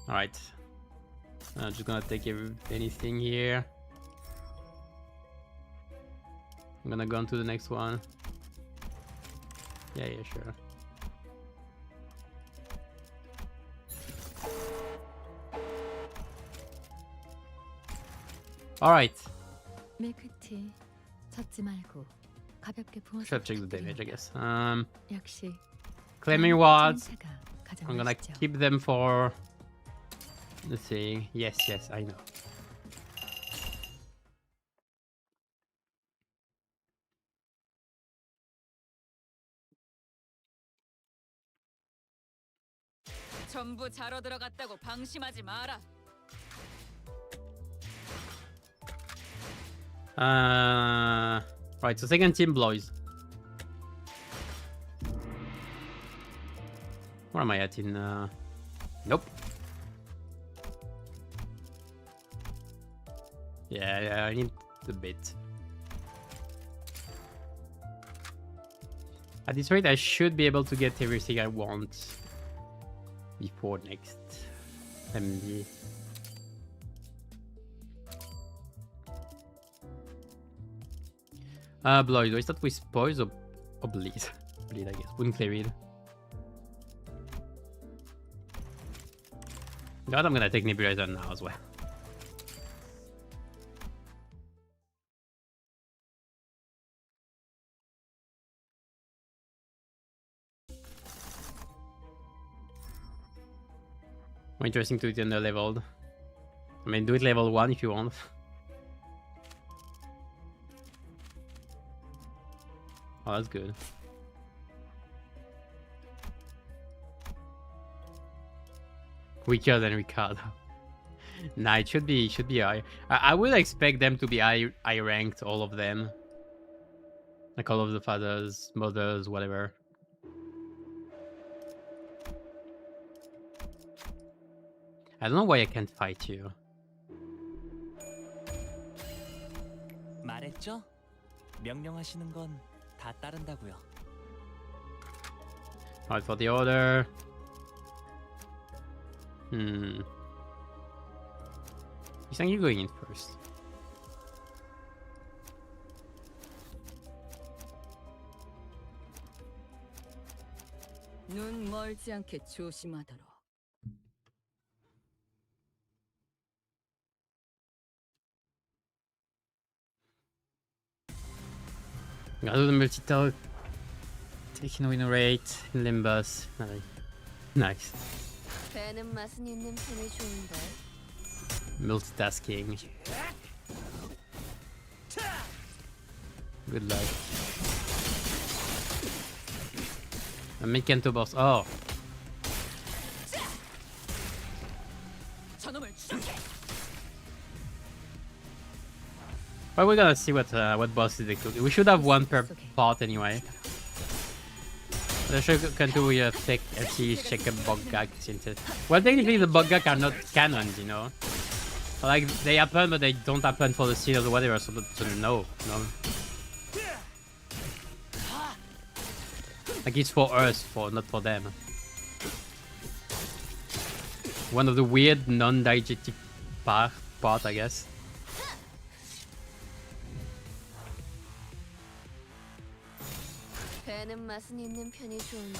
Alright. I'm just gonna take anything here. I'm gonna go on to the next one. Yeah, sure. Alright. 밀크티 젓지 말고 가볍게 부어서 Should check the damage, I guess. 역시 Claiming wards. 전체가 가장 I'm gonna 맛있죠. keep them for the thing. Yes, I know. 전부 자러 들어갔다고 방심하지 마라. Right, so second team Blois. Where am I at in nope. Yeah, I need a bit. At this rate I should be able to get everything I want before next MD. Blois, is that with poise or bleed? Bleed, I guess. Wouldn't clear it. God, I'm gonna take Nebulizer now as well. More interesting to do it under leveled. I mean, do it level 1 if you want. Oh, that's good. Weaker than Ricardo. Nah, it should be high. I would expect them to be high ranked, all of them. Like all of the fathers, mothers, whatever. I don't know why I can't fight you. 말했죠? 명령하시는 건 다 따른다고요. Alright, for the order. I think you're going in first. 눈 멀지 않게 조심하도록. Gotta do the multi-talk. Taking win rate. Limbus. Nice. 배는 맛은 있는 편이 좋은데. Multitasking. Good luck. A mid-Kanto boss. Oh. 저놈을 추적해. Well, we're gonna see what bosses they cook. We should have one per part anyway. The Kanto we take LCs, check a Boggak since it. Well, technically the Boggak are not canons, you know. Like they happen, but they don't happen for the seals or whatever. So no. Like it's for us, not for them. One of the weird non-diegetic part, I guess. 배는 맛은 있는 편이 좋은데.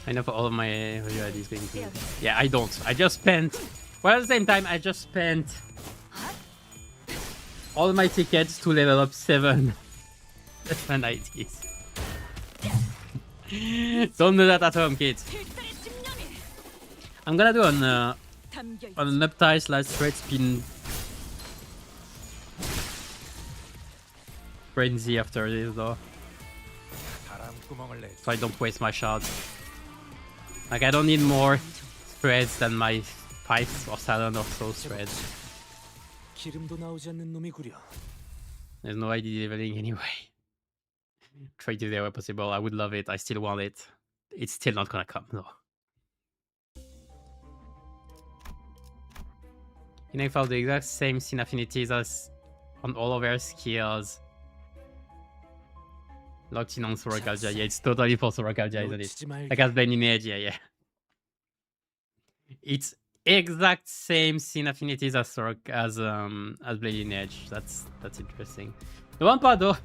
I know for all of my is going to. Yeah, I don't. I just spent. Well, at the same time, I just spent all my tickets to level up 7. That's my IDs. Don't do that at home, kids. I'm gonna do an uptie slash straight spin frenzy after this though, so I don't waste my shots. Like I don't need more spreads than my 5 or 7 or so spreads. 기름도 나오지 않는 놈이구려. There's no ID leveling anyway. Try to do where possible. I would love it. I still want it. It's still not gonna come though. You know, if I have the exact same scene affinities as on all of their skills. Locked in on Sorakaja. Yeah, it's totally for Sorakaja, isn't it? Like as Blending Edge, yeah. It's exact same scene affinities as Blending Edge. That's interesting. The one part though,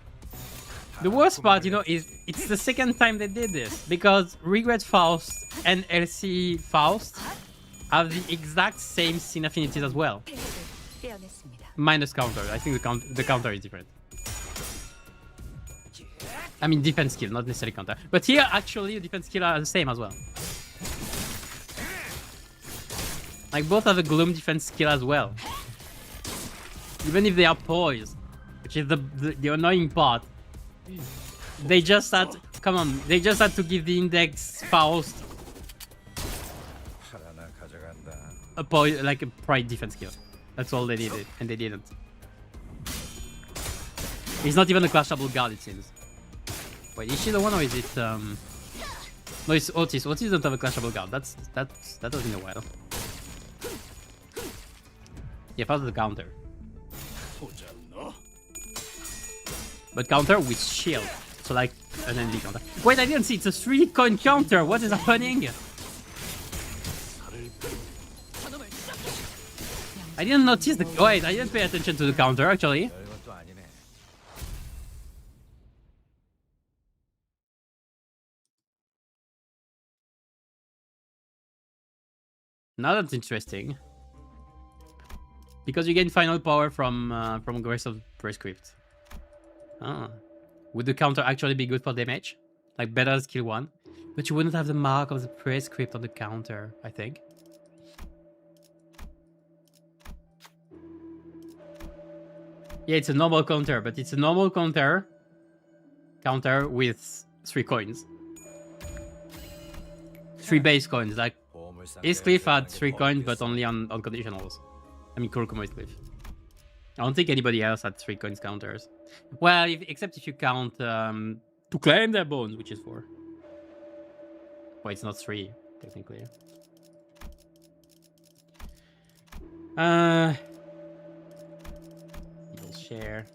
the worst part, you know, is it's the second time they did this because Regret Faust and LC Faust have the exact same scene affinities as well. Minus counter. I think the counter is different. I mean defense skill, not necessarily counter. But here actually the defense skill are the same as well. Like both have a gloom defense skill as well. Even if they are poised, which is the annoying part. They just had they just had to give the index Faust a like a pride defense skill. That's all they needed, and they didn't. He's not even a clashable guard, it seems. Wait, is she the one or is it no, it's Otis. Otis doesn't have a clashable guard. That was in a while. Yeah, Faust is the counter. But counter with shield. So like an ND counter. Wait, I didn't see, it's a 3-coin counter. What is happening? I didn't notice the wait, I didn't pay attention to the counter actually. Now that's interesting. Because you gain final power from Grace of Prescript. Ah. Would the counter actually be good for damage? Like better as skill 1? But you wouldn't have the mark of the Prescript on the counter, I think. Yeah, it's a normal counter, but it's a normal counter with 3 coins. 3 base coins. Like Cliff had 3 coins, but only on conditionals. I mean, Kurokomo is Cliff. I don't think anybody else had 3 coins counters. Well, except if you count to claim their bones, which is 4. Well, it's not 3, technically. You'll share.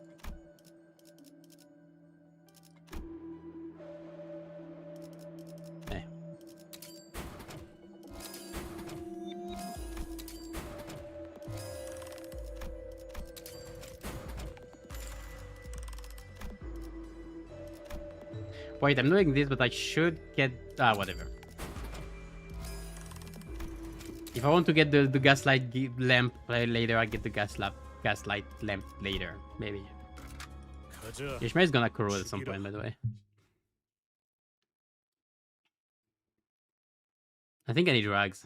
Wait, I'm doing this, but I should get... whatever. If I want to get the gaslight lamp later, I get the gaslight lamp later, maybe. Ishmael is gonna corrode at some point, by the way. I think I need rags.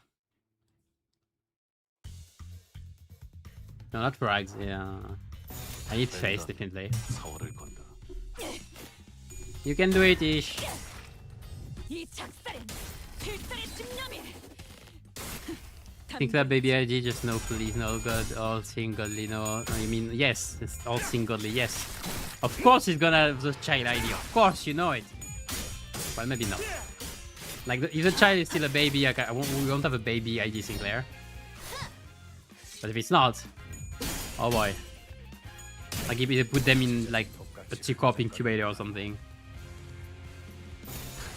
No, not rags, yeah. I need face, definitely. You can do it, Ish. Think that baby ID, just no please, no god, all sing godly, no. I mean, yes, it's all sing godly, yes. Of course he's gonna have the child ID, of course, you know it. Well, maybe not. Like, if the child is still a baby, like, we won't have a baby ID Sinclair. But if it's not, oh boy. Like, if you put them in, like, a T-Corp incubator or something.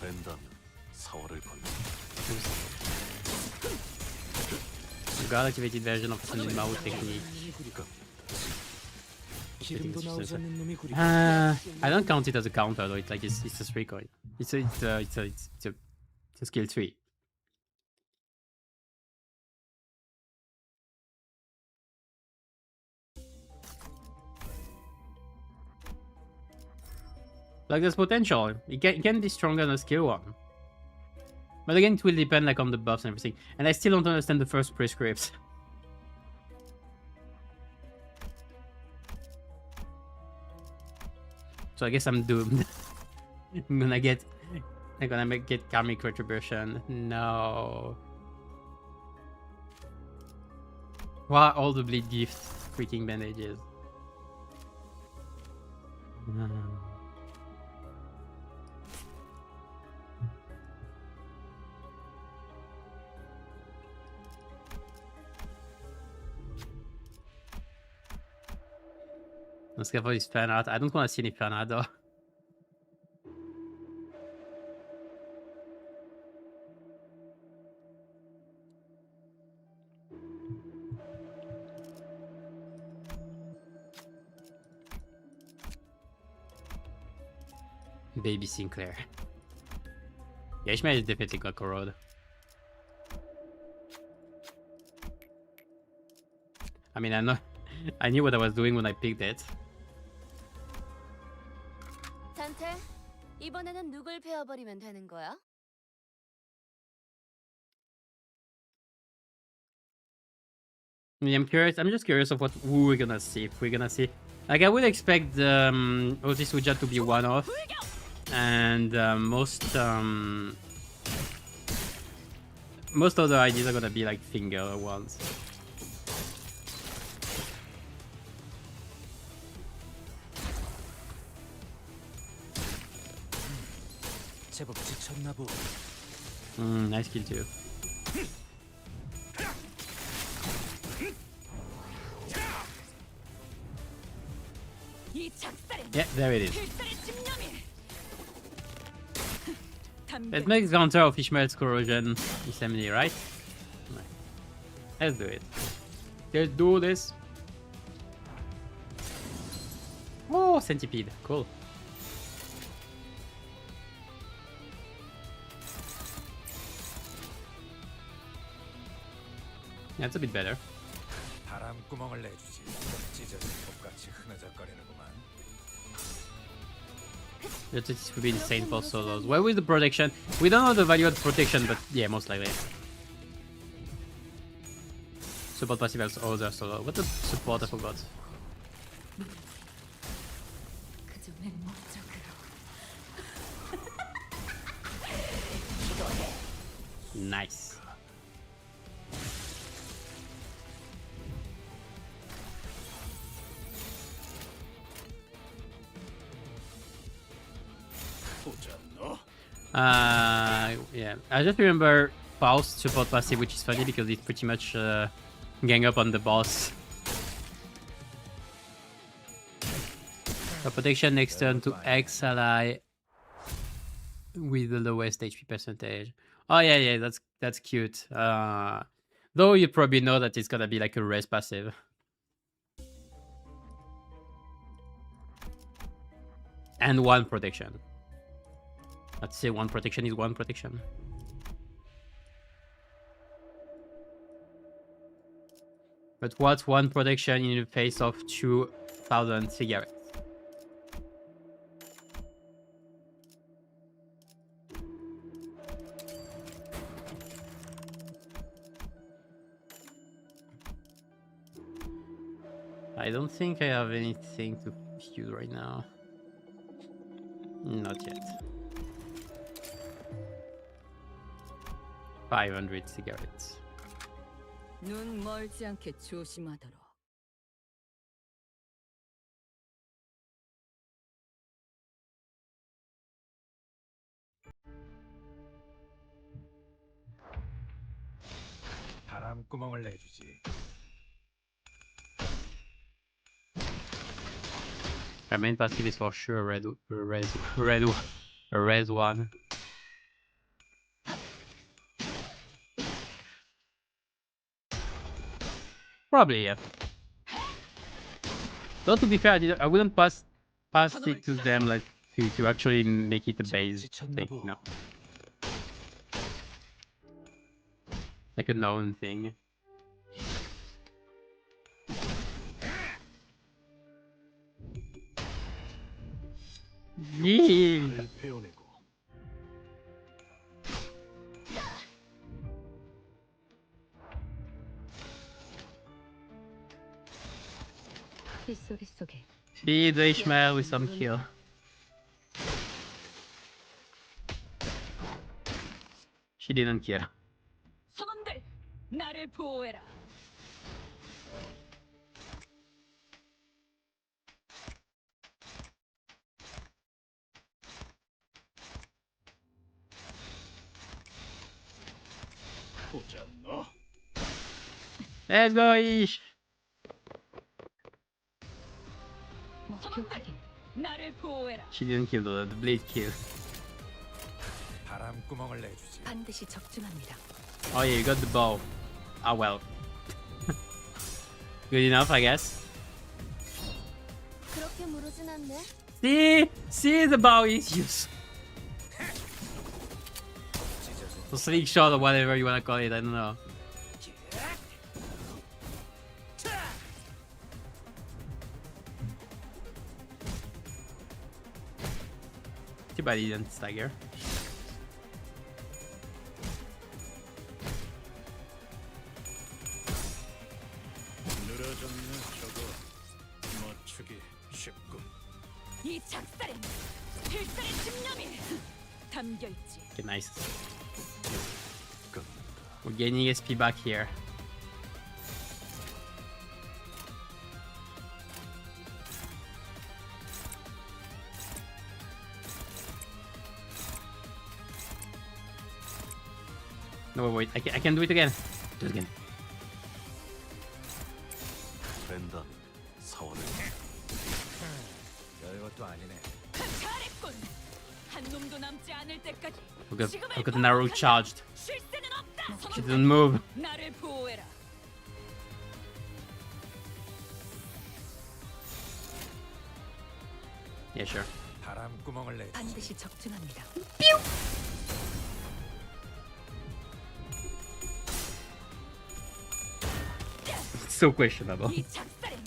된다면 사활을 건너. God activated version of the Mao technique. 기름도 나오지 않는 놈이 구려. I don't count it as a counter though. It's like it's a 3 coin. It's a skill 3. Like there's potential. It can be stronger than a skill 1. But again, it will depend like on the buffs and everything. And I still don't understand the first prescripts. So I guess I'm doomed. I'm gonna get karmic retribution. No. Why all the bleed gifts? Freaking bandages. Let's go for this fan art. I don't want to see any fan art though. Baby Sinclair. Yeah, Ishmael is definitely got corrode. I mean, I knew what I was doing when I picked it. 잔태, 이번에는 누굴 베어버리면 되는 거야? Yeah, I'm curious. I'm just curious of who we're gonna see. If we're gonna see, like, I would expect Otis Uja to be one off, and most other ideas are gonna be like finger ones. 제법 지쳤나 보. Nice kill too. Yeah, there it is. That makes counter of Ishmael's corrosion assembly, right? Let's do it. Let's do this. Oh, centipede. Cool. Yeah, it's a bit better. 바람구멍을 내주지. 찢어진 톱같이 흐느적거리는구만. It would be insane for solos. Where with the protection? We don't know the value of the protection, but yeah, most likely. Support passive as other solo. What the support I forgot? Nice. Yeah, I just remember Faust support passive, which is funny because it's pretty much gang up on the boss. A protection next turn to X ally with the lowest HP percentage. Oh yeah, that's cute. Though you probably know that it's gonna be like a res passive. And one protection. Let's say one protection is one protection. But what's one protection in the face of 2,000 cigarettes? I don't think I have anything to use right now. Not yet. 500 cigarettes. 눈 멀지 않게 조심하도록. 바람구멍을 내주지. Our main passive is for sure a res one. Probably, yeah. Though to be fair, I wouldn't pass it to them like to actually make it a base thing, you know, like a known thing. Yeah. 을 베어내고 빗소리 속에 Feed Ishmael with some kill. She didn't kill. 선원들 나를 보호해라. 보지 않나? Let's go, Ish! 목표 확인. 나를 보호해라. She didn't kill the blade kill. 바람구멍을 내주지. 반드시 적중합니다. Oh yeah, you got the bow. Ah well. Good enough, I guess. 그렇게 무르진 않네. See, the bow is useful. The slingshot or whatever you wanna call it, I don't know. Too bad he didn't stagger. 늘어졌네 저거. 맞추기 쉽군. 이 작살엔 필살의 집념이 담겨 있지. Okay, nice. 끝. We're gaining SP back here. No, wait, I can do it again. Do it again. 된다면 사월을 별것도 아니네. 잘했군. 한 놈도 남지 않을 때까지. Look at the narrow charged. 쉴 새는 없다. She didn't move. 나를 보호해라. Yeah, sure. 바람구멍을 내주지. 반드시 적중합니다. It's so questionable. 이 작살엔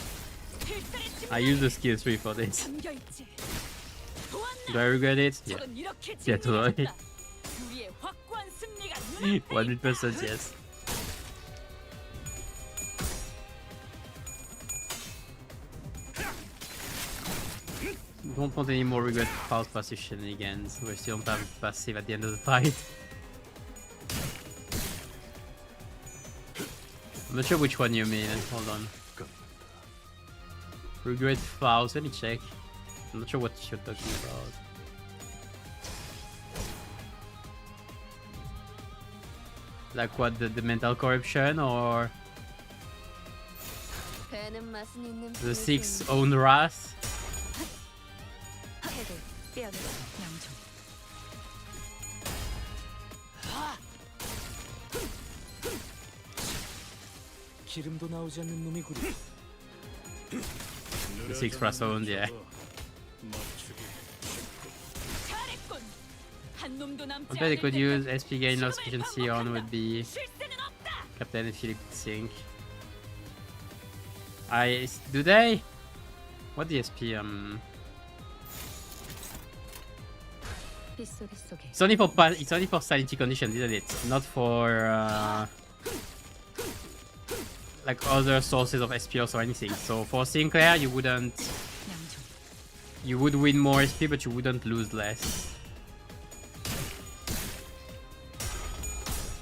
필살의 I use the skill 3 for this. 담겨 있지. Do I regret it? Yeah. 적은 이렇게 Yeah, totally. 진군했다. 우리의 확고한 승리가 눈앞에 100% yes. Don't want any more regret pulse passive shenanigans. We still don't have passive at the end of the fight. I'm not sure which one you mean. Hold on. Regret Faust. Let me check. I'm not sure what you're talking about. Like what, the mental corruption or 배는 맛은 있는 the six own wrath? 패를 빼앗는 양종. 기름도 나오지 않는 놈이 구리. The six wrath owned, yeah. 맞추기 잘했군. 한 놈도 남지 I bet they 않을 could use 때까지 SP gain loss 죽음을 efficiency on would 반복한다. be 쉴 새는 없다. Captain Philip Sink. Do they? What the SP 빗소리 속에 it's only for sanity condition, isn't it? Not for like other sources of SP or anything. So for Sinclair you wouldn't, 양종. you would win more SP but you wouldn't lose less.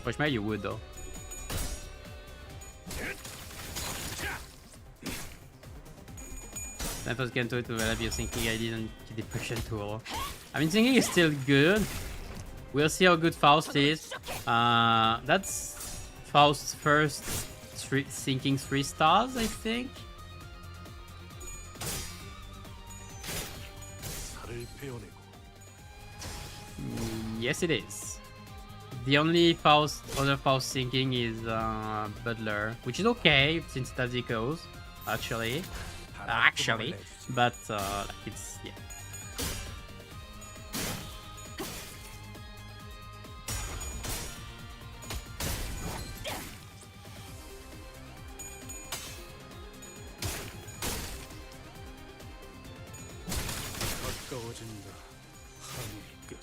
For Ishmael you would though. That was going to develop your thinking ID and depression tool. I mean, thinking is still good. We'll see how good Faust is. That's Faust's first thinking 3 stars, I think. 살을 베어내고 Yes, it is. The only other Faust thinking is Butler, which is okay since it has echoes, actually. Actually, but like it's yeah. 가까워진다. 하늘의 끝.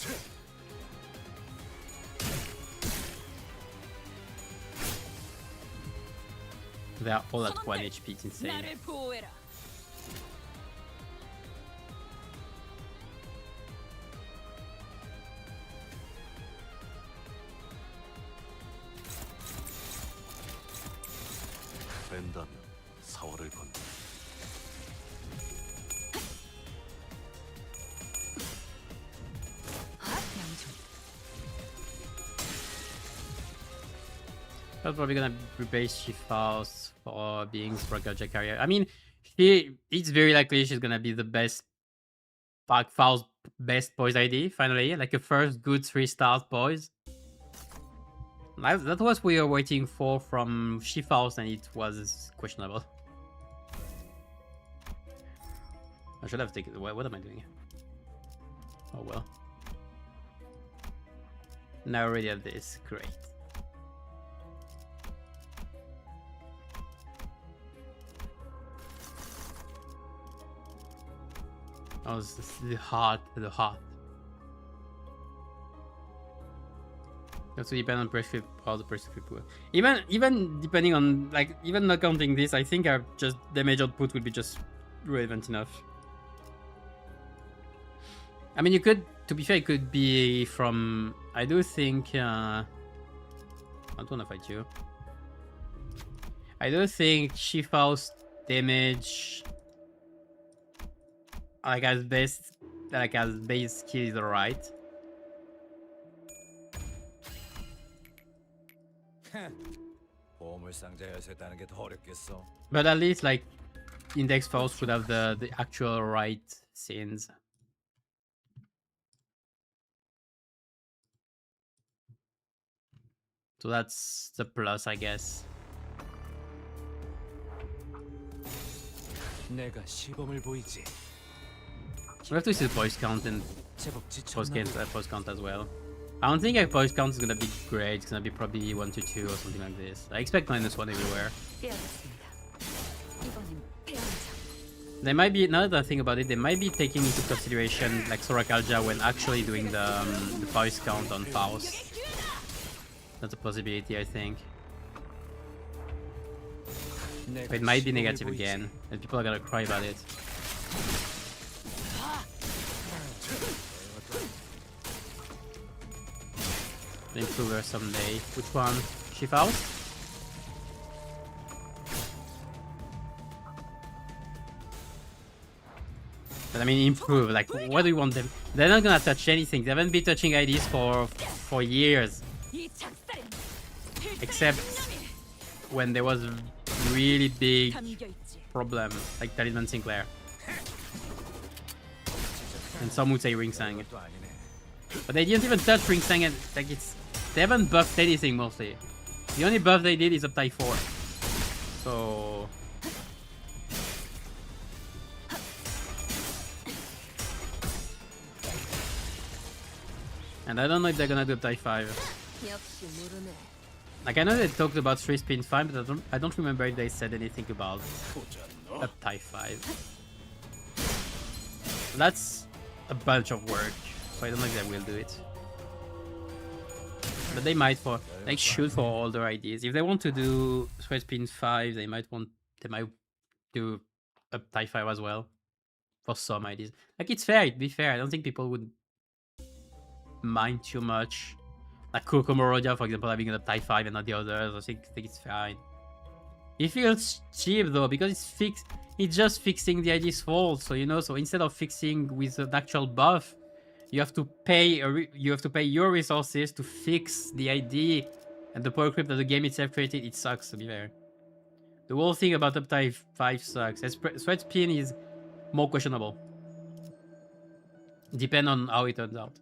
They are all at 1 HP. It's insane. 나를 보호해라. 된다면 사활을 건다. I'm probably gonna rebase Shifaus for being Spragga carrier. I mean, it's very likely she's gonna be the best, like Faust's best boys ID finally, like a first good 3-star boys. That was what we were waiting for from Shifaus, and it was questionable. I should have taken. What am I doing? Oh well. Now I already have this. Great. Oh, this is the heart. You have to depend on pressure, all the pressure people. Even depending on, like, even not counting this, I think our just damage output would be just relevant enough. I mean, you could, to be fair, it could be from. I do think. I don't wanna fight you. I do think Shifao's damage, like as base skill is alright. But at least like Index Faust would have the actual right scenes. So that's the plus, I guess. 내가 시범을 보이지. We have to see the voice count and post count as well. I don't think a voice count is gonna be great. It's gonna be probably 1 to 2 or something like this. I expect -1 everywhere. They might be, now that I think about it, they might be taking into consideration like Sorakalja when actually doing the voice count on Faust. That's a possibility, I think. But it might be negative again, and people are gonna cry about it. Improve her someday. Which one? Shifaus? But I mean, improve. Like, what do you want them? They're not gonna touch anything. They haven't been touching IDs for years, except when there was a really big problem, like Talisman Sinclair, and some would say Ringsang. But they didn't even touch Ringsang, and like they haven't buffed anything mostly. The only buff they did is up tie 4. So and I don't know if they're gonna do up tie 5. Like I know they talked about 3 spin 5, but I don't remember if they said anything about up tie 5. That's a bunch of work. So I don't know if they will do it. But they might shoot for all their ideas. If they want to do Sweat Spin 5, they might do up tie 5 as well. For some ideas. Like it's fair, it'd be fair. I don't think people would mind too much. Like Kokomorodia, for example, having an up tie 5 and not the others. I think it's fine. It feels cheap though, because it's just fixing the ID's fault. So you know, so instead of fixing with an actual buff, you have to pay your resources to fix the ID and the power creep that the game itself created. It sucks, to be fair. The whole thing about Uptime 5 sucks. Sweat Spin is more questionable. Depend on how it turns out.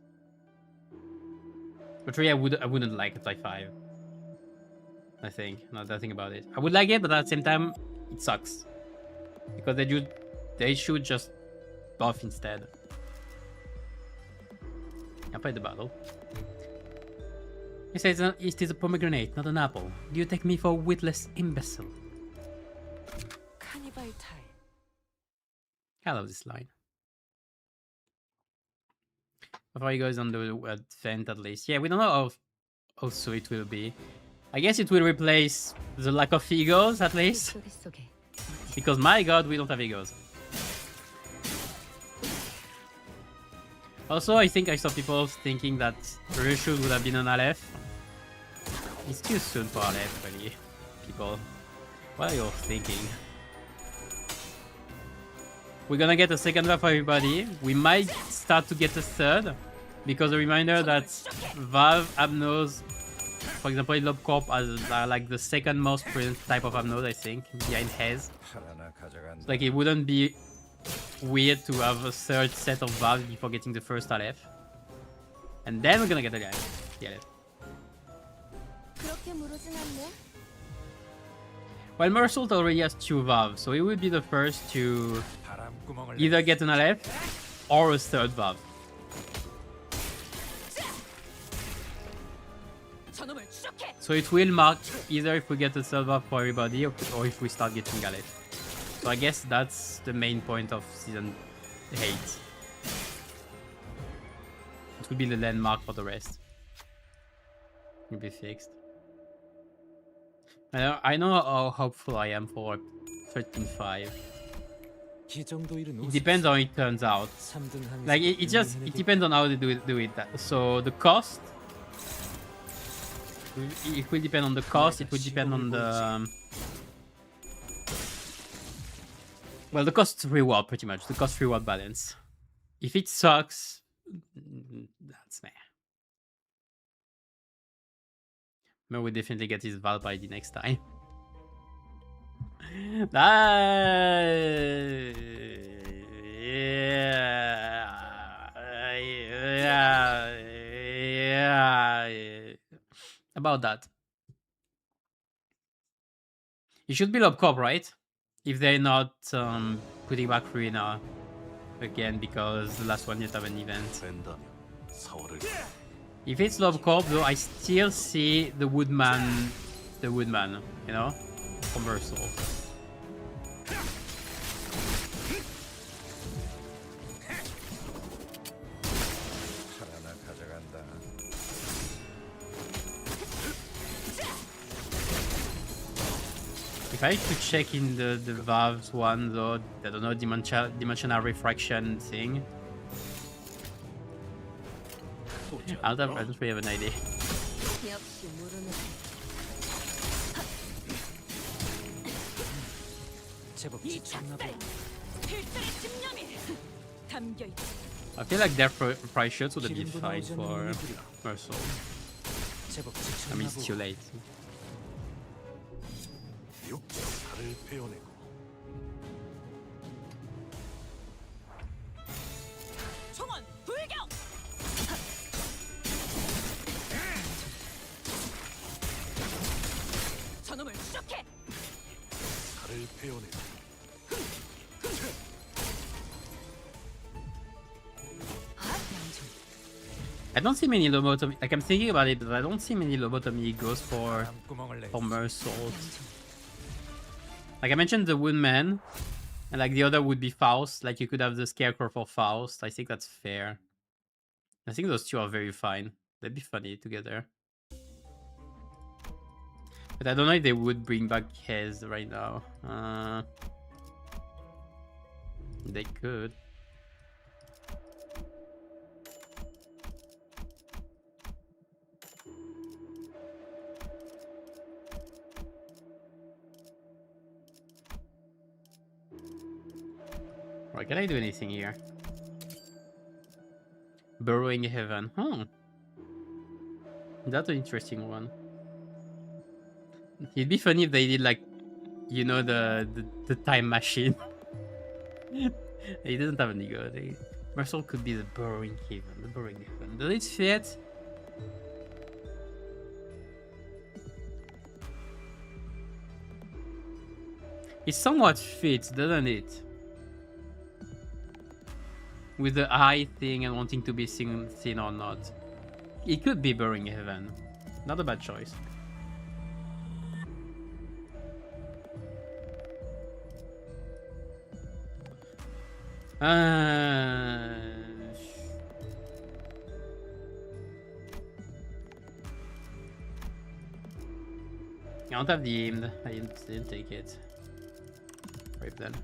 But really, I wouldn't like a type 5. I think. Not that I think about it. I would like it, but at the same time, it sucks. Because they should just buff instead. I played the battle. He says it is a pomegranate, not an apple. Do you take me for a witless imbecile? 카니발 타임. I love this line. Before he goes on the vent at least. Yeah, we don't know how so it will be. I guess it will replace the lack of egos at least. Because my god, we don't have egos. Also, I think I saw people thinking that Rishud would have been an Aleph. It's too soon for Aleph, really. People. What are you thinking? We're gonna get a second one for everybody. We might start to get a third. Because a reminder that Valve Abnos, for example, in LobCorp are like the second most present type of Abnos, I think, behind Hez. So, like, it wouldn't be weird to have a third set of Valve before getting the first Aleph. And then we're gonna get the guy. The Aleph. Well, Mersault already has 2 Valves, so he would be the first to either get an Aleph or a third Valve. So it will mark either if we get a third Valve for everybody or if we start getting Aleph. So I guess that's the main point of Season 8. It will be the landmark for the rest. It will be fixed. I know how hopeful I am for 13.5. It depends on how it turns out. Like it depends on how they do it. So the cost, it will depend on the cost. It will depend on the well, the cost reward pretty much. The cost reward balance. If it sucks, that's meh. But we definitely get his Valve ID next time. Yeah. About that. It should be LobCorp, right? If they're not putting back Ruina again because the last one didn't have an event. 된다면 4월을 If it's LobCorp though, I still see the Woodman, you know, commercial. If I could check in the Valves one though, I don't know, dimensional refraction thing. I don't really have an idea. I feel like their price shirts would be fine for Mersault. I mean, it's too late. 육살을 베어내고 총원 불경. 저놈을 추적해. 살을 베어내고 I don't see many lobotomy. Like I'm thinking about it, but I don't see many lobotomy goes for Mersault. Like I mentioned the Woodman, and like the other would be Faust. Like you could have the Scarecrow for Faust. I think that's fair. I think those two are very fine. They'd be funny together. But I don't know if they would bring back Hez right now. They could. Right, can I do anything here? Burrowing Heaven. That's an interesting one. It'd be funny if they did like, you know, the time machine. He doesn't have an ego. Mersault could be the Burrowing Heaven. The Burrowing Heaven. Does it fit? It somewhat fits, doesn't it? With the eye thing and wanting to be seen or not. It could be Burning Heaven. Not a bad choice. I don't have the aim. I didn't take it. Right then.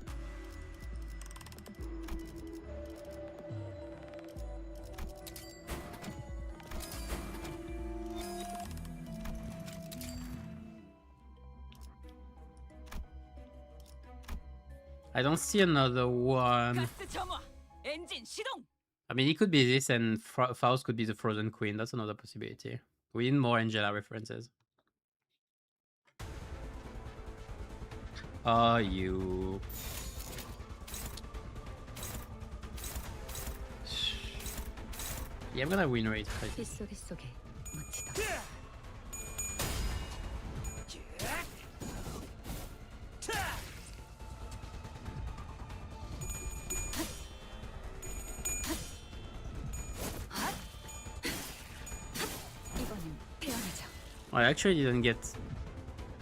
I don't see another one. 가스 점화. 엔진 시동. I mean, it could be this, and Faust could be the Frozen Queen. That's another possibility. We need more Angela references. Oh, you. Yeah, I'm gonna win rate. 빗소리 속에 묻히다. 이번엔 태어나자. I actually didn't get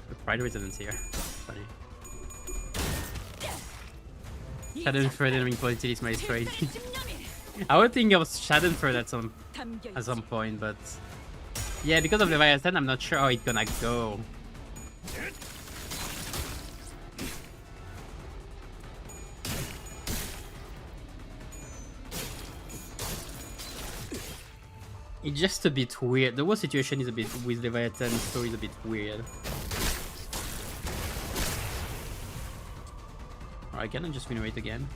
the Pride Resonance here. Funny. Schadenfreude and Quality is my strategy. I would think of Schadenfreude at some point, but yeah, because of Leviathan, I'm not sure how it's gonna go. It's just a bit weird. The whole situation is a bit with Leviathan, so it's a bit weird. Alright, can I just win rate again?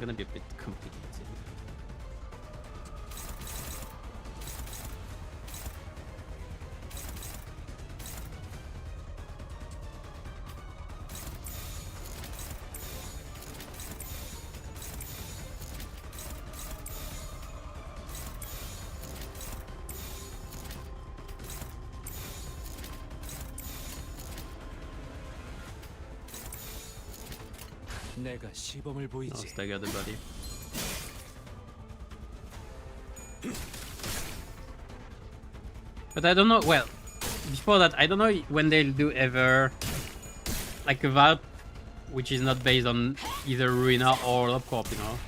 Gonna be a bit complicated. 내가 시범을 I'll 보이지. stagger the body. But I don't know, well, before that, I don't know when they'll do ever like a VALP which is not based on either Ruina or Lobcorp, you know.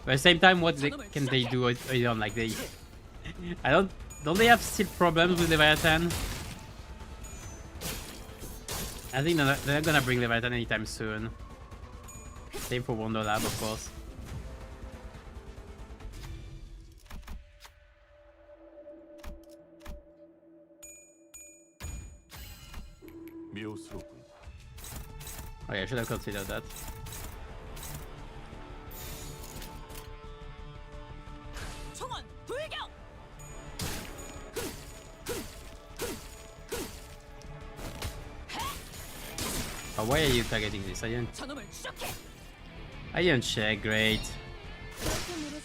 But at the same time, what can they do it on? Like they, don't they have still problems with Leviathan? I think they're not gonna bring Leviathan anytime soon. Same for Wonder Lab, of course. 묘스럽군. Oh yeah, I should have considered that. 총원 불격. Oh, why are you targeting this? 저놈을 추적해. I didn't check, great.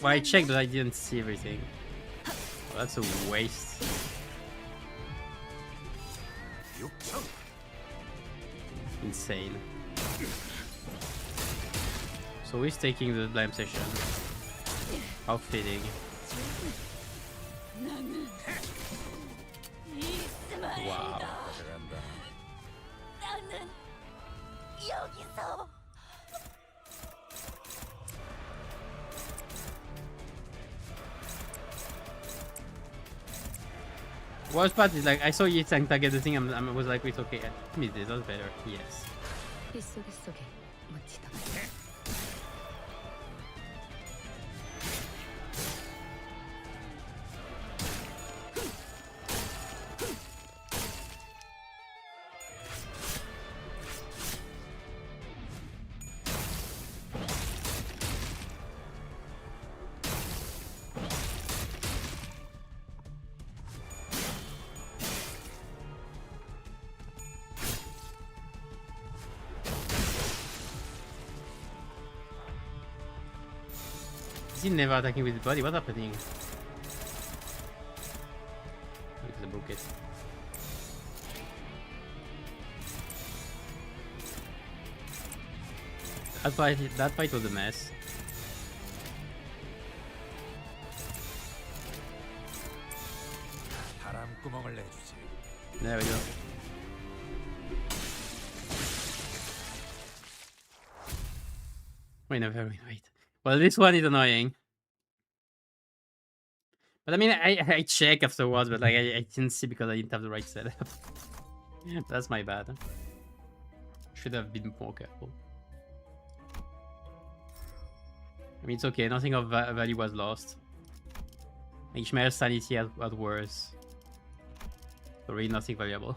Well, I checked, but I didn't see everything. Oh, that's a waste. 육청. Insane. So he's taking the blame session. How fitting. Wow. 나는 여기서. Worst part is like I saw Yi Sang target the thing. I was like, it's okay. Give me this. That's better. Yes. 빗소리 속에 묻히다. Is he never attacking with his body? What's happening? Look at the bucket. That fight was a mess. 바람구멍을 내주지. There we go. Wait, no, wait. Well, this one is annoying. But I mean, I check afterwards, but like I didn't see because I didn't have the right setup. That's my bad. Should have been more careful. I mean, it's okay. Nothing of value was lost. Ishmael's sanity at worse. So really nothing valuable.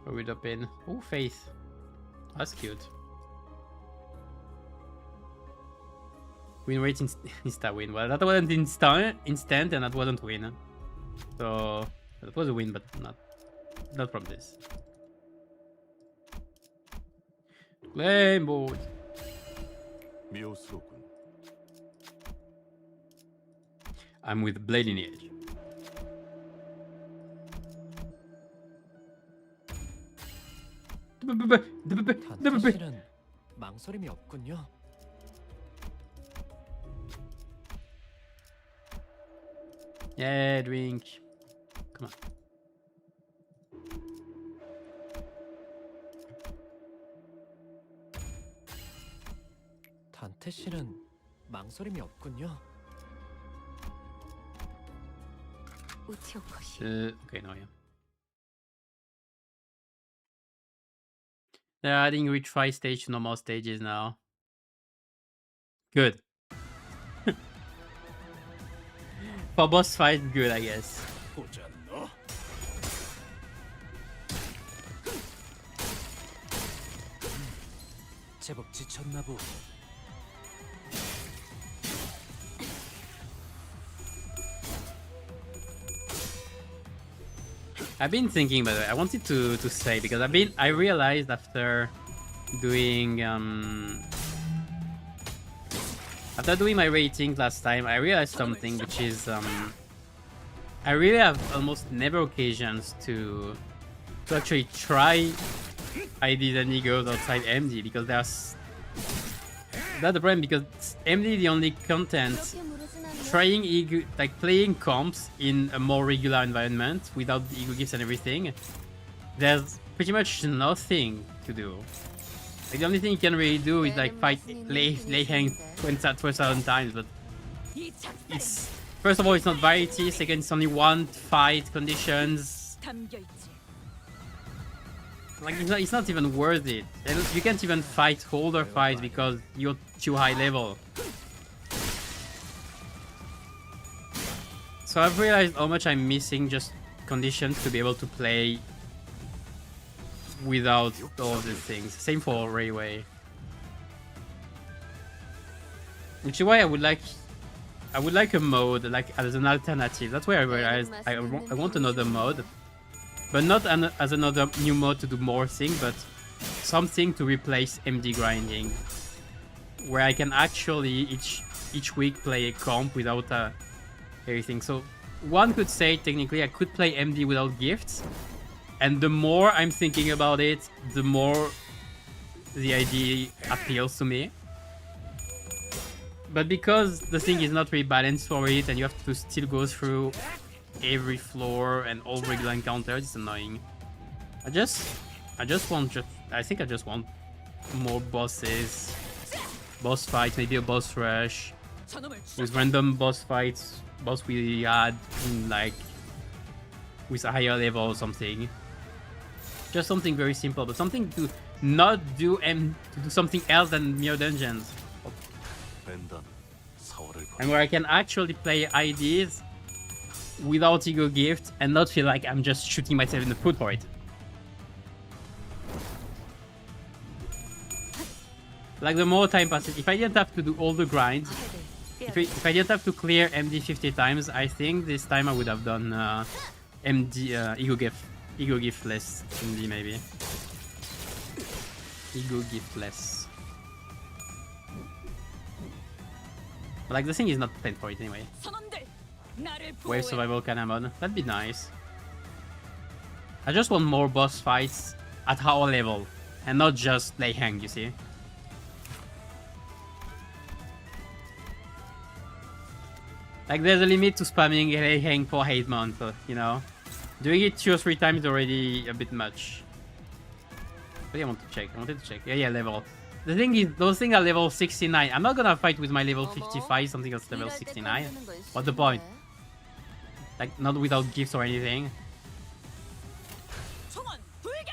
Where would up in? Oh, Faith. That's cute. Win rate insta win. Well, that wasn't instant and that wasn't win. So that was a win, but not from this. Limbus. 미호스럽군. I'm with Blade Lineage. 단테실은 망설임이 없군요. Yeah, drink. Come on. 단테실은 망설임이 없군요. Okay, no, yeah. They're adding retry stage to normal stages now. Good. For boss fight, good, I guess. 보자 너. 제법 지쳤나 보. I've been thinking, by the way, I wanted to say because I realized after doing my ratings last time, I realized something, which is I really have almost never occasions to actually try IDs and egos outside MD because that's the problem, because MD the only content. Trying ego, like playing comps in a more regular environment without the ego gifts and everything, there's pretty much nothing to do. Like the only thing you can really do is like play hang 20,000 times, but it's, first of all, it's not variety. Second, it's only one fight conditions. Like it's not even worth it. And you can't even fight holder fights because you're too high level. So I've realized how much I'm missing just conditions to be able to play without all of these things. Same for Railway. Which is why I would like a mode like as an alternative. That's why I realized I want another mode, but not as another new mode to do more things, but something to replace MD grinding, where I can actually each week play a comp without everything. So one could say technically I could play MD without gifts, and the more I'm thinking about it, the more the idea appeals to me. But because the thing is not really balanced for it, and you have to still go through every floor and all regular encounters, it's annoying. I just want more bosses, boss fights, maybe a boss rush with random boss fights. Boss we had like with a higher level or something. Just something very simple, but something to not do and to do something else than mere dungeons. And where I can actually play IDs without ego gift and not feel like I'm just shooting myself in the foot for it. Like the more time passes, if I didn't have to do all the grinds, if I didn't have to clear MD 50 times, I think this time I would have done MD ego gift less MD maybe. Ego gift less. But like the thing is not playing for it anyway. 나를 Wave 보호해. survival Kanamon. That'd be nice. I just want more boss fights at our level. And not just Lei Hang, you see. Like, there's a limit to spamming Lei Hang for 8 months, you know? Doing it 2 or 3 times is already a bit much. But yeah, I wanted to check. Yeah, level. The thing is, those things are level 69. I'm not gonna fight with my level 55, something that's level 69. What's the point? Like, not without gifts or anything. 총원 불격.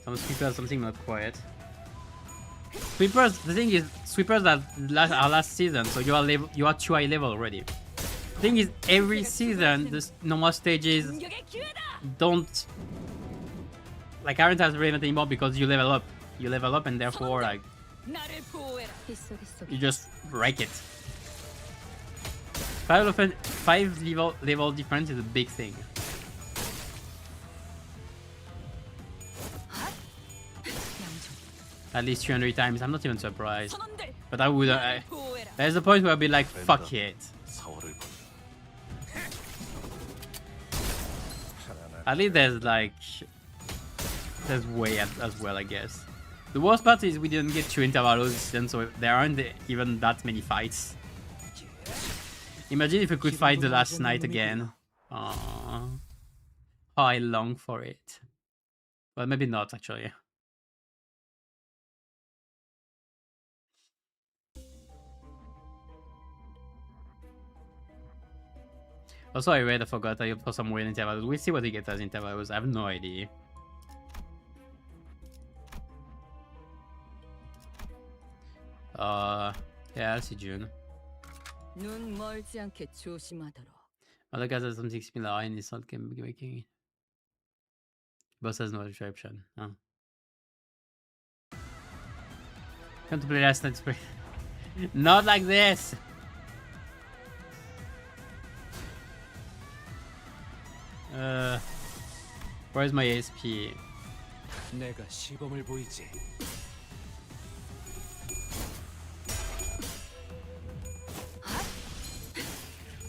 Some sweepers, something not quiet. Sweepers, the thing is, sweepers are last season, so you are 2 high level already. The thing is, every season, the normal stages 공격의 기회다. don't like aren't as relevant anymore because you level up. You level up and therefore like 나를 보호해라. you just wreck it. 5 level difference is a big thing. At least 300 times. I'm not even surprised. 선원들 But I would. 나를 보호해라. There's a point where I'll be like, fuck it. 사월을 본 At least there's like, there's way as well, I guess. The worst part is we didn't get 2 intervals this season, so there aren't even that many fights. Imagine if we could fight the last night again. Aww. How I long for it. Well, maybe not actually. Also, I read, I forgot, I for some weird intervals. We'll see what he gets as intervals. I have no idea. Yeah, I'll see June. 눈 멀지 않게 조심하도록. Other guys have something similar in his game making. Boss has no interruption. Huh? Come to play last night. Not like this! Where's my ASP? 내가 시범을 보이지.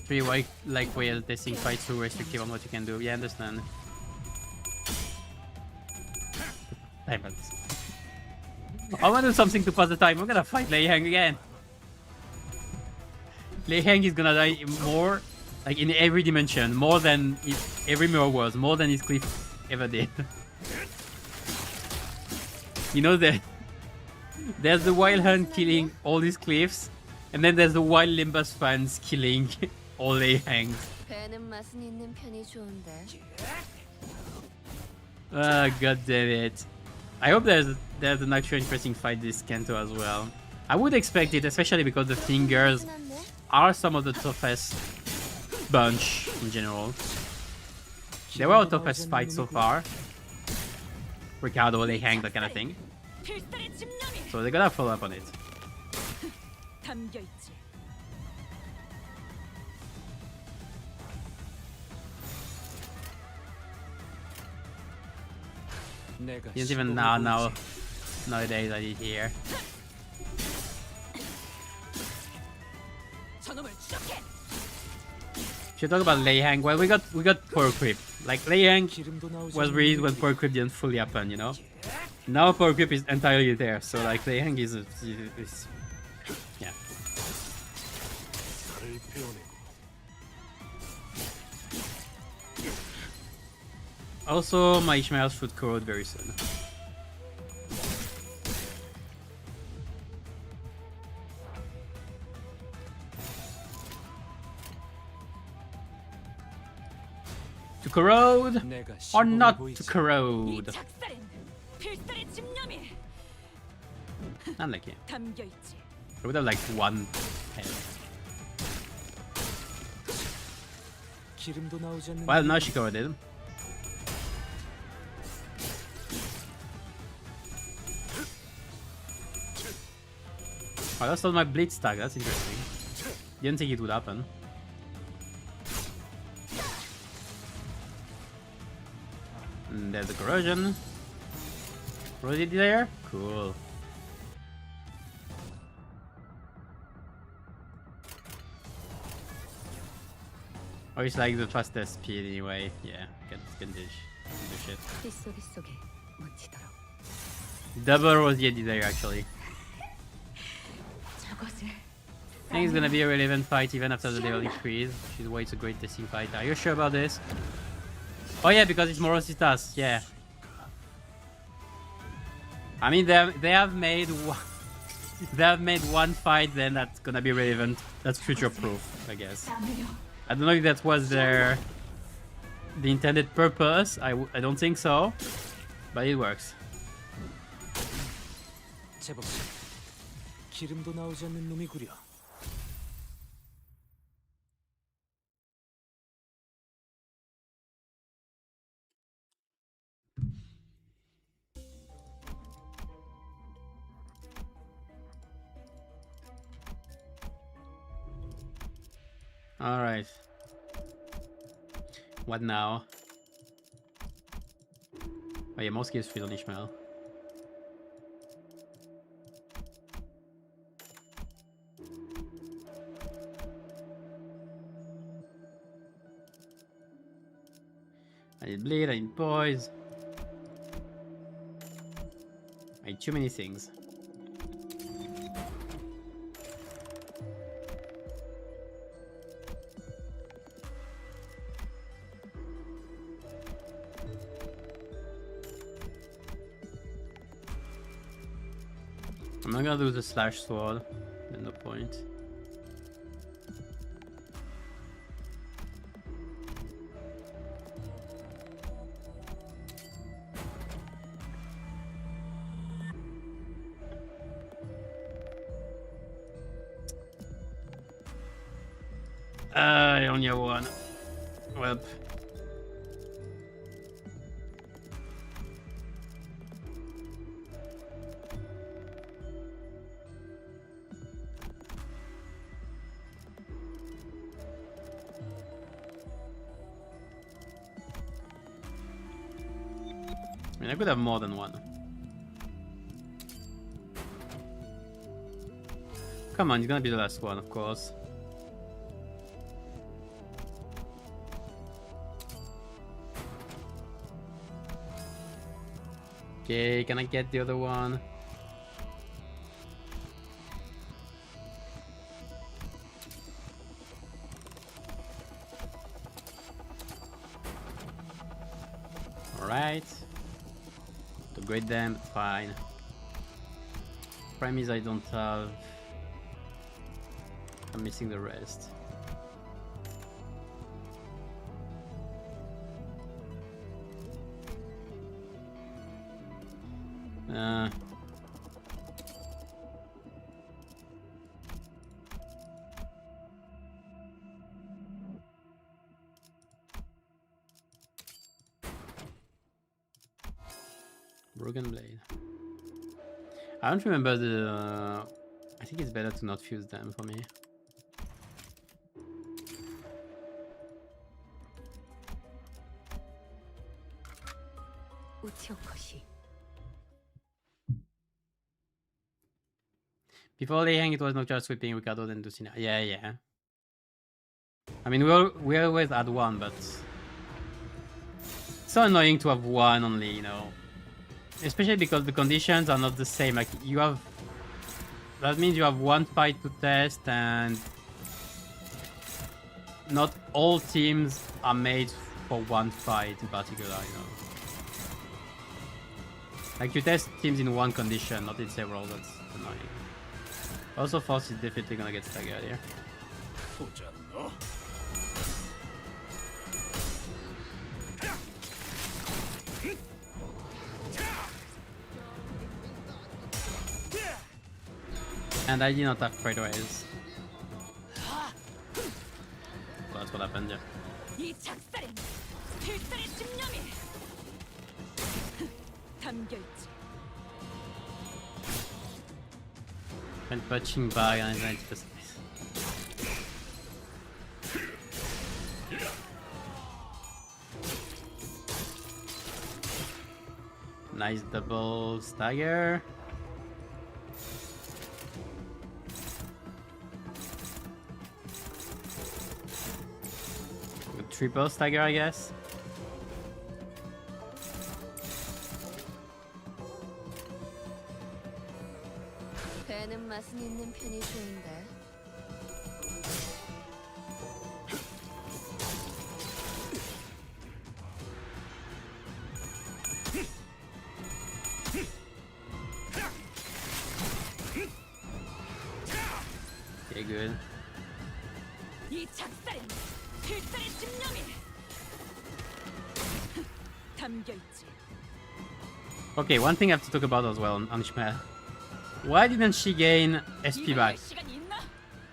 Pretty like way of testing fights too restrictive on what you can do. Yeah, I understand. Diamonds. I want to do something to pass the time. I'm gonna fight Lei Hang again. Lei Hang is gonna die more, like in every dimension, more than every Mirror World, more than his cliff ever did. You know that there's the Wild Hunt killing all these cliffs, and then there's the Wild Limbus fans killing all Lei Hangs. 배는 맛은 있는 편이 좋은데. God damn it. I hope there's an actual interesting fight this Kanto as well. I would expect it, especially because the fingers are some of the toughest bunch in general. They were our toughest fight so far. Ricardo, Lei Hang, that kind of thing. 필살의 집념이 So they gotta follow up on it. 담겨 있지. 내가 Isn't even 시범을 now 보이지. nowadays I did here. 저놈을 추적해. If you talk about Lei Hang, well, we got power creep. Like Lei Hang 기름도 나오지 was 않는 released when 놈들이. power creep didn't fully happen, you know. Now power creep is entirely there, so like Lei Hang is yeah. 살을 베어내고 Also, my Ishmael should corrode very soon. To corrode 내가 or 시범을 not to 보이지. 이 corrode? 작살엔 필살의 집념이 Not like it. 담겨 있지. I would have like one head. 기름도 나오지 않는 Well, now 놈들이. she corroded. Oh, that's not my blitz tag. That's interesting. Didn't think it would happen. And there's the corrosion. Corroded there? Cool. Or it's like the fastest speed anyway. Yeah, can do shit. 빗소리 속에 묻히도록. Double Rosier Desire actually. 저것을 I think it's gonna be a relevant fight even after the level increase, which is why it's a great testing fight. Are you sure about this? Oh yeah, because it's Morositas, yeah. I mean, they have made one fight, then that's gonna be relevant. That's future proof, I guess. I don't know if that was the intended purpose. I don't think so, but it works. 제법 기름도 나오지 않는 놈이구려. All right. What now? Oh yeah, most gives free on Ishmael. I need bleed, I need poise. I need too many things. I'm not gonna do the slash sword, there's no point. I only have one. Well. I mean, I could have more than one. Come on, it's gonna be the last one, of course. Okay, can I get the other one? Alright. To grade them, fine. Prime is I don't have. I'm missing the rest. Broken blade. I don't remember the. I think it's better to not fuse them for me. Before laying, it was not just sweeping Ricardo then Dulcinea. Yeah, yeah. I mean, we always had one, but it's so annoying to have one only, you know. Especially because the conditions are not the same. Like you have, that means you have one fight to test, and not all teams are made for one fight in particular, you know. Like you test teams in one condition, not in several. That's annoying. Also, Force is definitely gonna get staggered here. And I did not have Pride Raise. Well, that's what happened, yeah. 이 작살엔 필살의 집념이 담겨있지. And punching by and 90%. Nice double stagger. triple stagger, I guess. 배는 맛은 있는 편이 좋은데. Okay, good. 이 작살엔 필살의 집념이 담겨 있지. Okay, one thing I have to talk about as well on Shmel. Why didn't she gain SP back? 시간이 있나?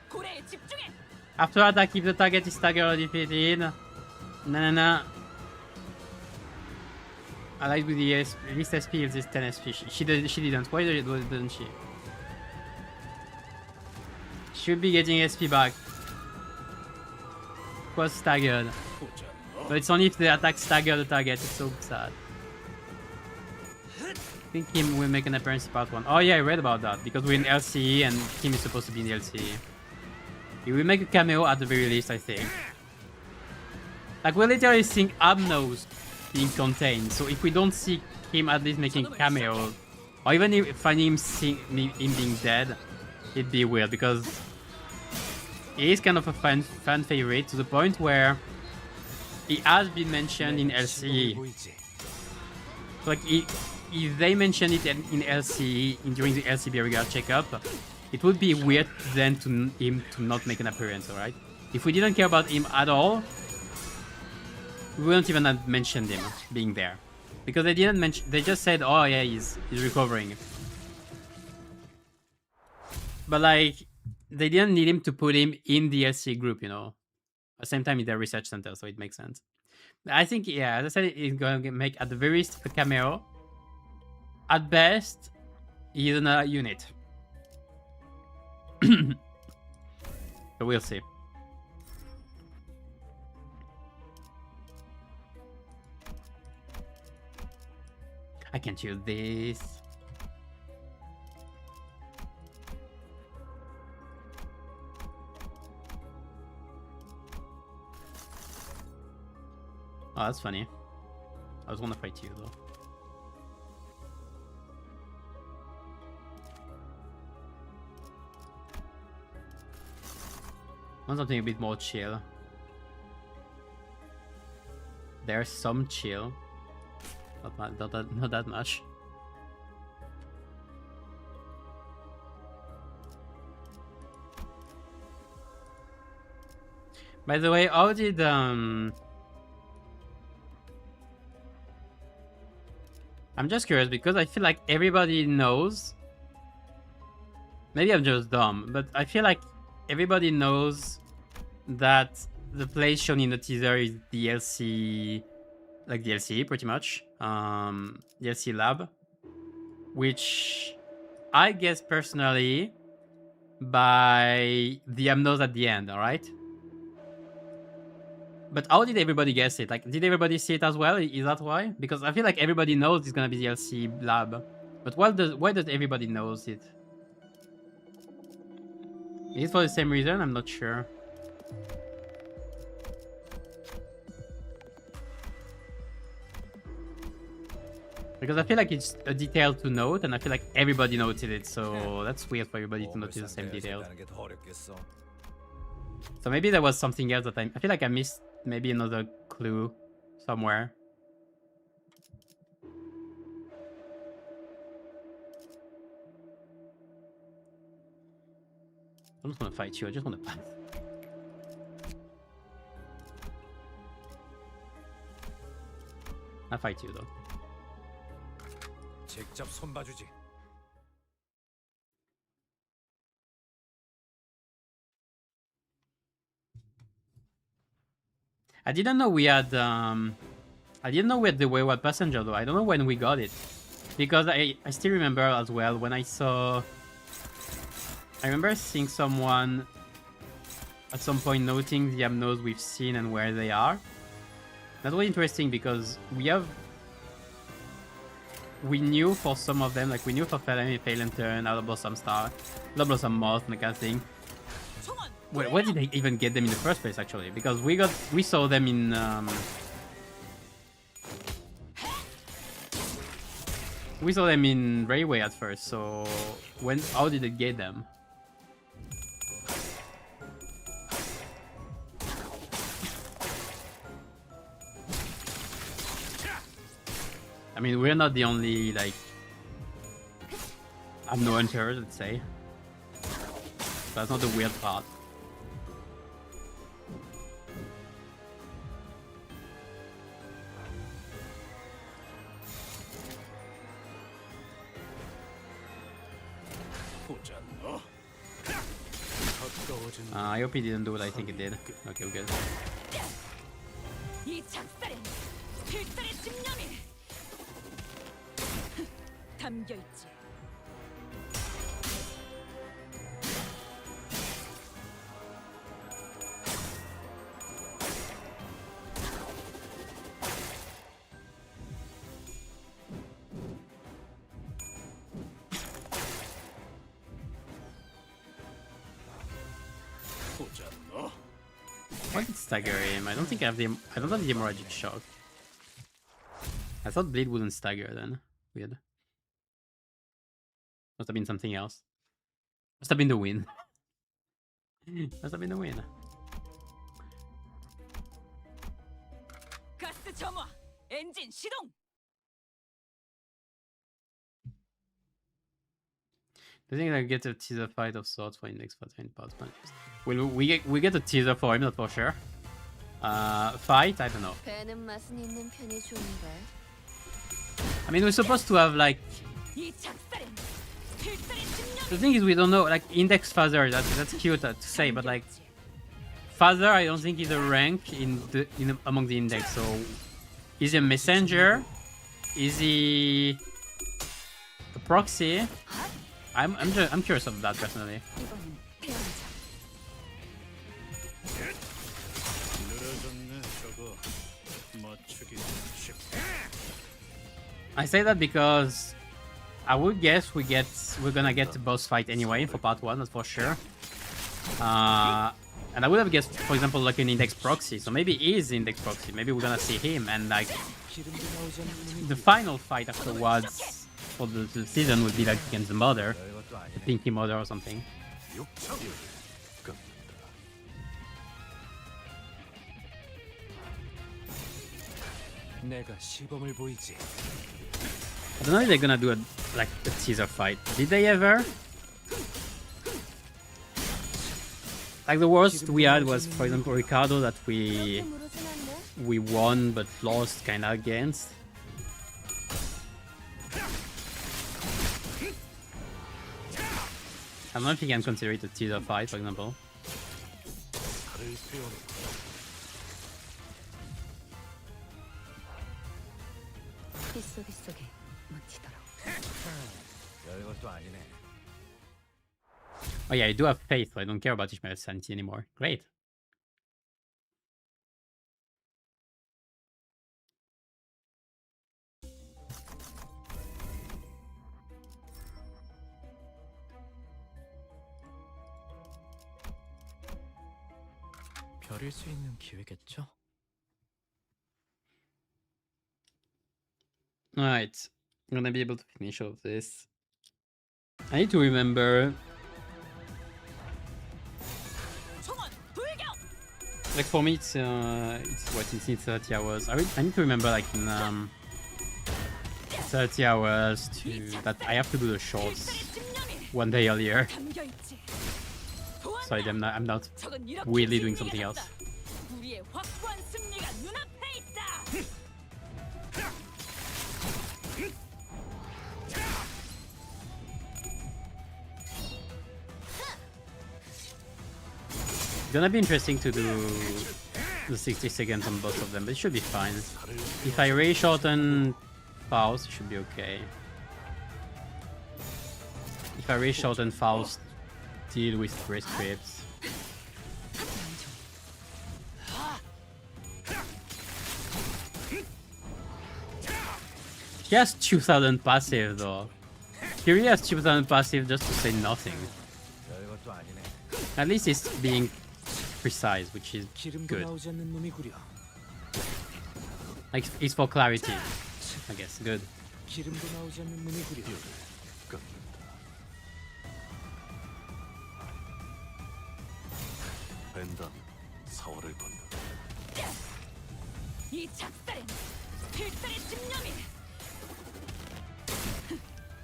고래에 집중해. After attack, if the target is staggered or defeated. Nah. Allied with the least SP is 10 SP. She didn't. Why didn't she? Should be getting SP back. Was staggered. But it's only if the attack stagger the target. It's so sad. I think Kim will make an appearance in part 1. Oh yeah, I read about that. Because we're in LCE and Kim is supposed to be in the LCE. He will make a cameo at the very least, I think. Like, we're literally seeing Abnose being contained. So if we don't see him at least making a cameo, or even if finding him being dead, it'd be weird because he is kind of a fan favorite to the point where he has been mentioned in LCE. So like, if they mention it in LCE during the LCB regard checkup, it would be weird then to him to not make an appearance, alright? If we didn't care about him at all, we wouldn't even have mentioned him being there. Because they didn't mention, they just said, oh yeah, he's recovering. But like, they didn't need him to put him in the LCE group, you know? At the same time in their research center, so it makes sense. I think, yeah, as I said, he's going to make at the very least a cameo. At best, he's in a unit. But we'll see. I can't use this. Oh, that's funny. I was gonna fight you though. I want something a bit more chill. There's some chill. Not that much. By the way, how did I'm just curious because I feel like everybody knows. Maybe I'm just dumb, but I feel like everybody knows that the place shown in the teaser is DLC, like DLC pretty much. DLC lab, which I guess personally by the Amnos at the end, alright? But how did everybody guess it? Like, did everybody see it as well? Is that why? Because I feel like everybody knows it's gonna be DLC lab. But why does everybody knows it? Is it for the same reason? I'm not sure. Because I feel like it's a detail to note, and I feel like everybody noted it, so that's weird for everybody to notice the same details. So maybe there was something else that I feel like I missed maybe another clue somewhere. I don't want to fight you, I just want to pass. I'll fight you though. 직접 손봐주지. I didn't know we had the wayward passenger though. I don't know when we got it. Because I still remember as well when I remember seeing someone at some point noting the Amnos we've seen and where they are. That was interesting because we knew for some of them, like we knew for Phalanturn, Out of Blossom Star, Out of Blossom Moth, and that kind of thing. where did they even get them in the first place? Actually, because we saw them in we saw them in Railway at first. So how did they get them? I mean, we're not the only like no hunters, let's say. That's not the weird part. I hope he didn't do what I think he did. Okay, we're good. 이 작살엔 필살의 집념이 담겨 있지. Why did stagger him? I don't think I have the hemorrhagic shock. I thought bleed wouldn't stagger then. Weird. Must have been something else. Must have been the win. Must have been the win. 가스 점화, 엔진 시동. Do you think I get a teaser fight of sorts for index for 10 parts? Will we get a teaser for him? Not for sure. Fight? I don't know. 배는 맛은 있는 편이 좋은걸. I mean, we're supposed to have like. 이 작살엔 필살의 집념이 The thing is, we don't know. Like index father, that's cute to say, but like father, I don't think is a rank among the index. So, is he a messenger? Is he a proxy? I'm curious of that personally. 이번엔 태어나자. I say that because I would guess we're gonna get the boss fight anyway for part 1, that's for sure. And I would have guessed, for example, like an index proxy. So maybe he is index proxy. Maybe we're gonna see him, and like the final fight afterwards for the season would be like against the mother, the Pinky Mother or something. 내가 시범을 보이지. I don't know if they're gonna do a teaser fight. Did they ever? Like the worst we had was, for example, Ricardo that we won but lost kinda against. I don't know if you can consider it a teaser fight, for example. Oh yeah, I do have faith, so I don't care about Ishmael's sanity anymore. Great. 별일 수 있는 기회겠죠? Alright, I'm gonna be able to finish all of this. I need to remember. Like for me, it's what, it's in 30 hours. I need to remember like in 30 hours that I have to do the shorts one day earlier. So I'm not weirdly doing something else. 우리의 확고한 승리가 눈앞에 있다. It's gonna be interesting to do the 60 seconds on both of them, but it should be fine. If I ray shorten Faust, it should be okay. If I ray shorten Faust, deal with wrist trips. He has 2000 passive though. He really has 2000 passive just to say nothing. 별것도 아니네. At least it's being precise, which is 기름도 good. 나오지 않는 놈이구려. Like, it's for clarity, I guess. Good. 기름도 나오지 않는 놈이구려. 끝. 벤담 사활을 건너. 이 작살엔 필살의 집념이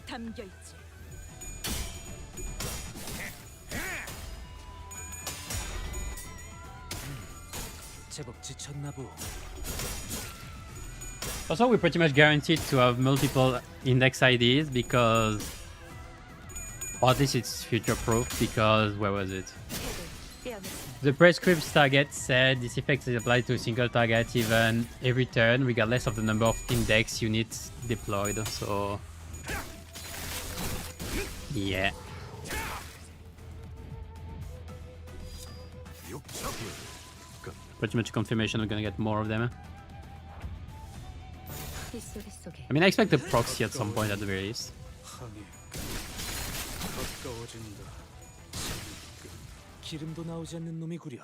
담겨 있지. 제법 지쳤나 보. Also, we're pretty much guaranteed to have multiple index IDs because, or at least it's future-proof because, where was it? The prescript target said this effect is applied to a single target even every turn, regardless of the number of index units deployed. So, yeah. 육적. 끝. Pretty much confirmation we're gonna get more of them. 빗소리 I mean, I expect a proxy at some point at the very least. 항해 가까워진다. 기름도 나오지 않는 놈이구려.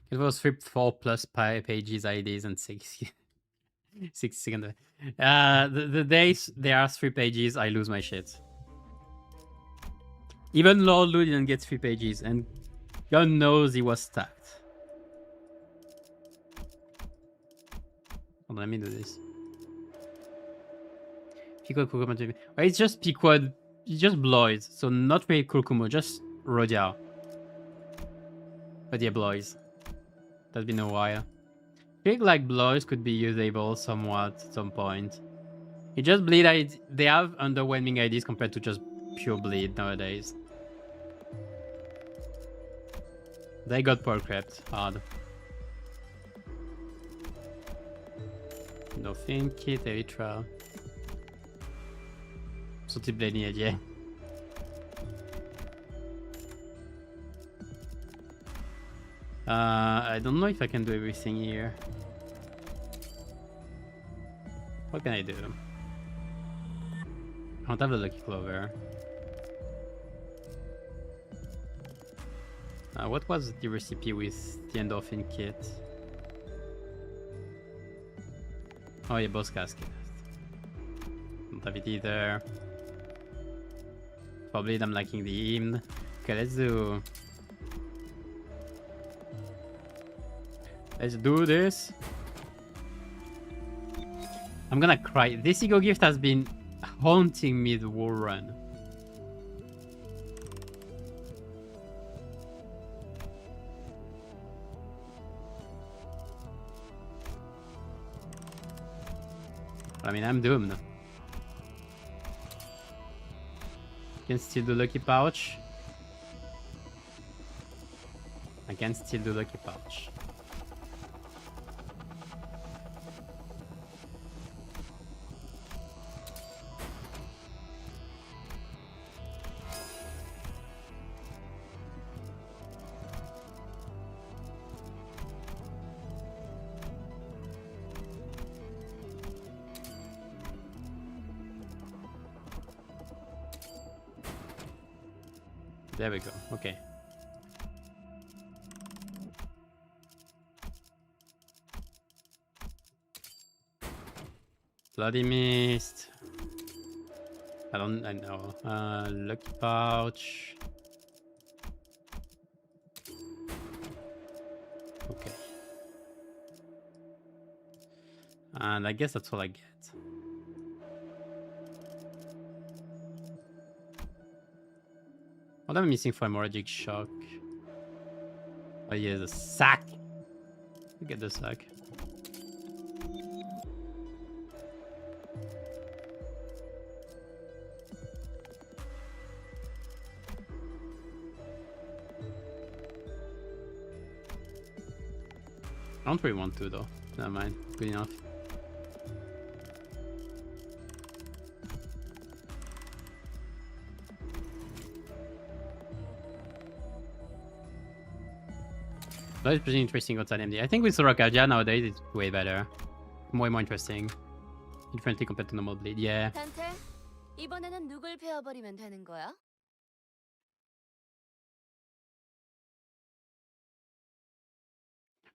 It was 4 plus pages, IDs, and 6 seconds. The days there are 3 pages, I lose my shit. Even Lord Lu didn't get 3 pages, and God knows he was stacked. Hold on, let me do this. Pequod Kurkumo. It's just Pequod. It's just Blois, so not really Kurkumo, just Rodiao. But yeah, Blois. That's been a while. I think like Blois could be usable somewhat at some point. It just bleed. They have underwhelming IDs compared to just pure bleed nowadays. They got power crept hard. Nothing kit, Elytra. Sorti blade yeah. I don't know if I can do everything here. What can I do? I don't have the Lucky Clover. What was the recipe with the endorphin kit? Oh yeah, boss casket. Don't have it either. Probably I'm lacking the hymn. Okay, let's do this. I'm gonna cry. This ego gift has been haunting me the whole run. I mean, I'm doomed. Can still do Lucky Pouch. I can still do Lucky Pouch. There we go. Okay. Bloody Mist. I know. Lucky Pouch. Okay. And I guess that's all I get. What am I missing for hemorrhagic shock? Oh yeah, the sack. Get the sack. I don't really want to though. Never mind. Good enough. That's pretty interesting outside MD. I think with Sorakaja nowadays it's way better. More and more interesting. Differently compared to normal bleed. Yeah. 단테, 이번에는 누굴 베어버리면 되는 거야?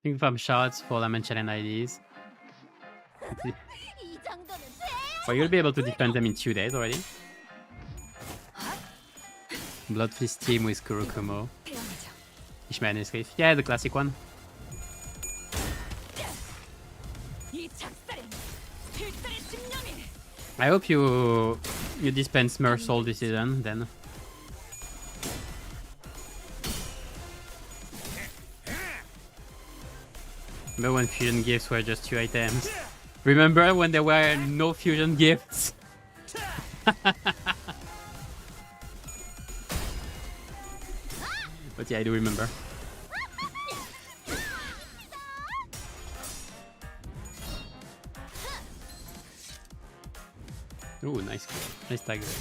Looking from shots for dimension and IDs. 이 정도는 돼. Well, you'll be able to defend them in 2 days already. Blood Fist team with Kurokumo. Ishmael Escape. Yeah, the classic one. 이 작살은 필살의 집념이. I hope you dispense Mersoul this season then. Remember when fusion gifts were just 2 items? Remember when there were no fusion gifts? But yeah, I do remember. Ooh, nice tag there.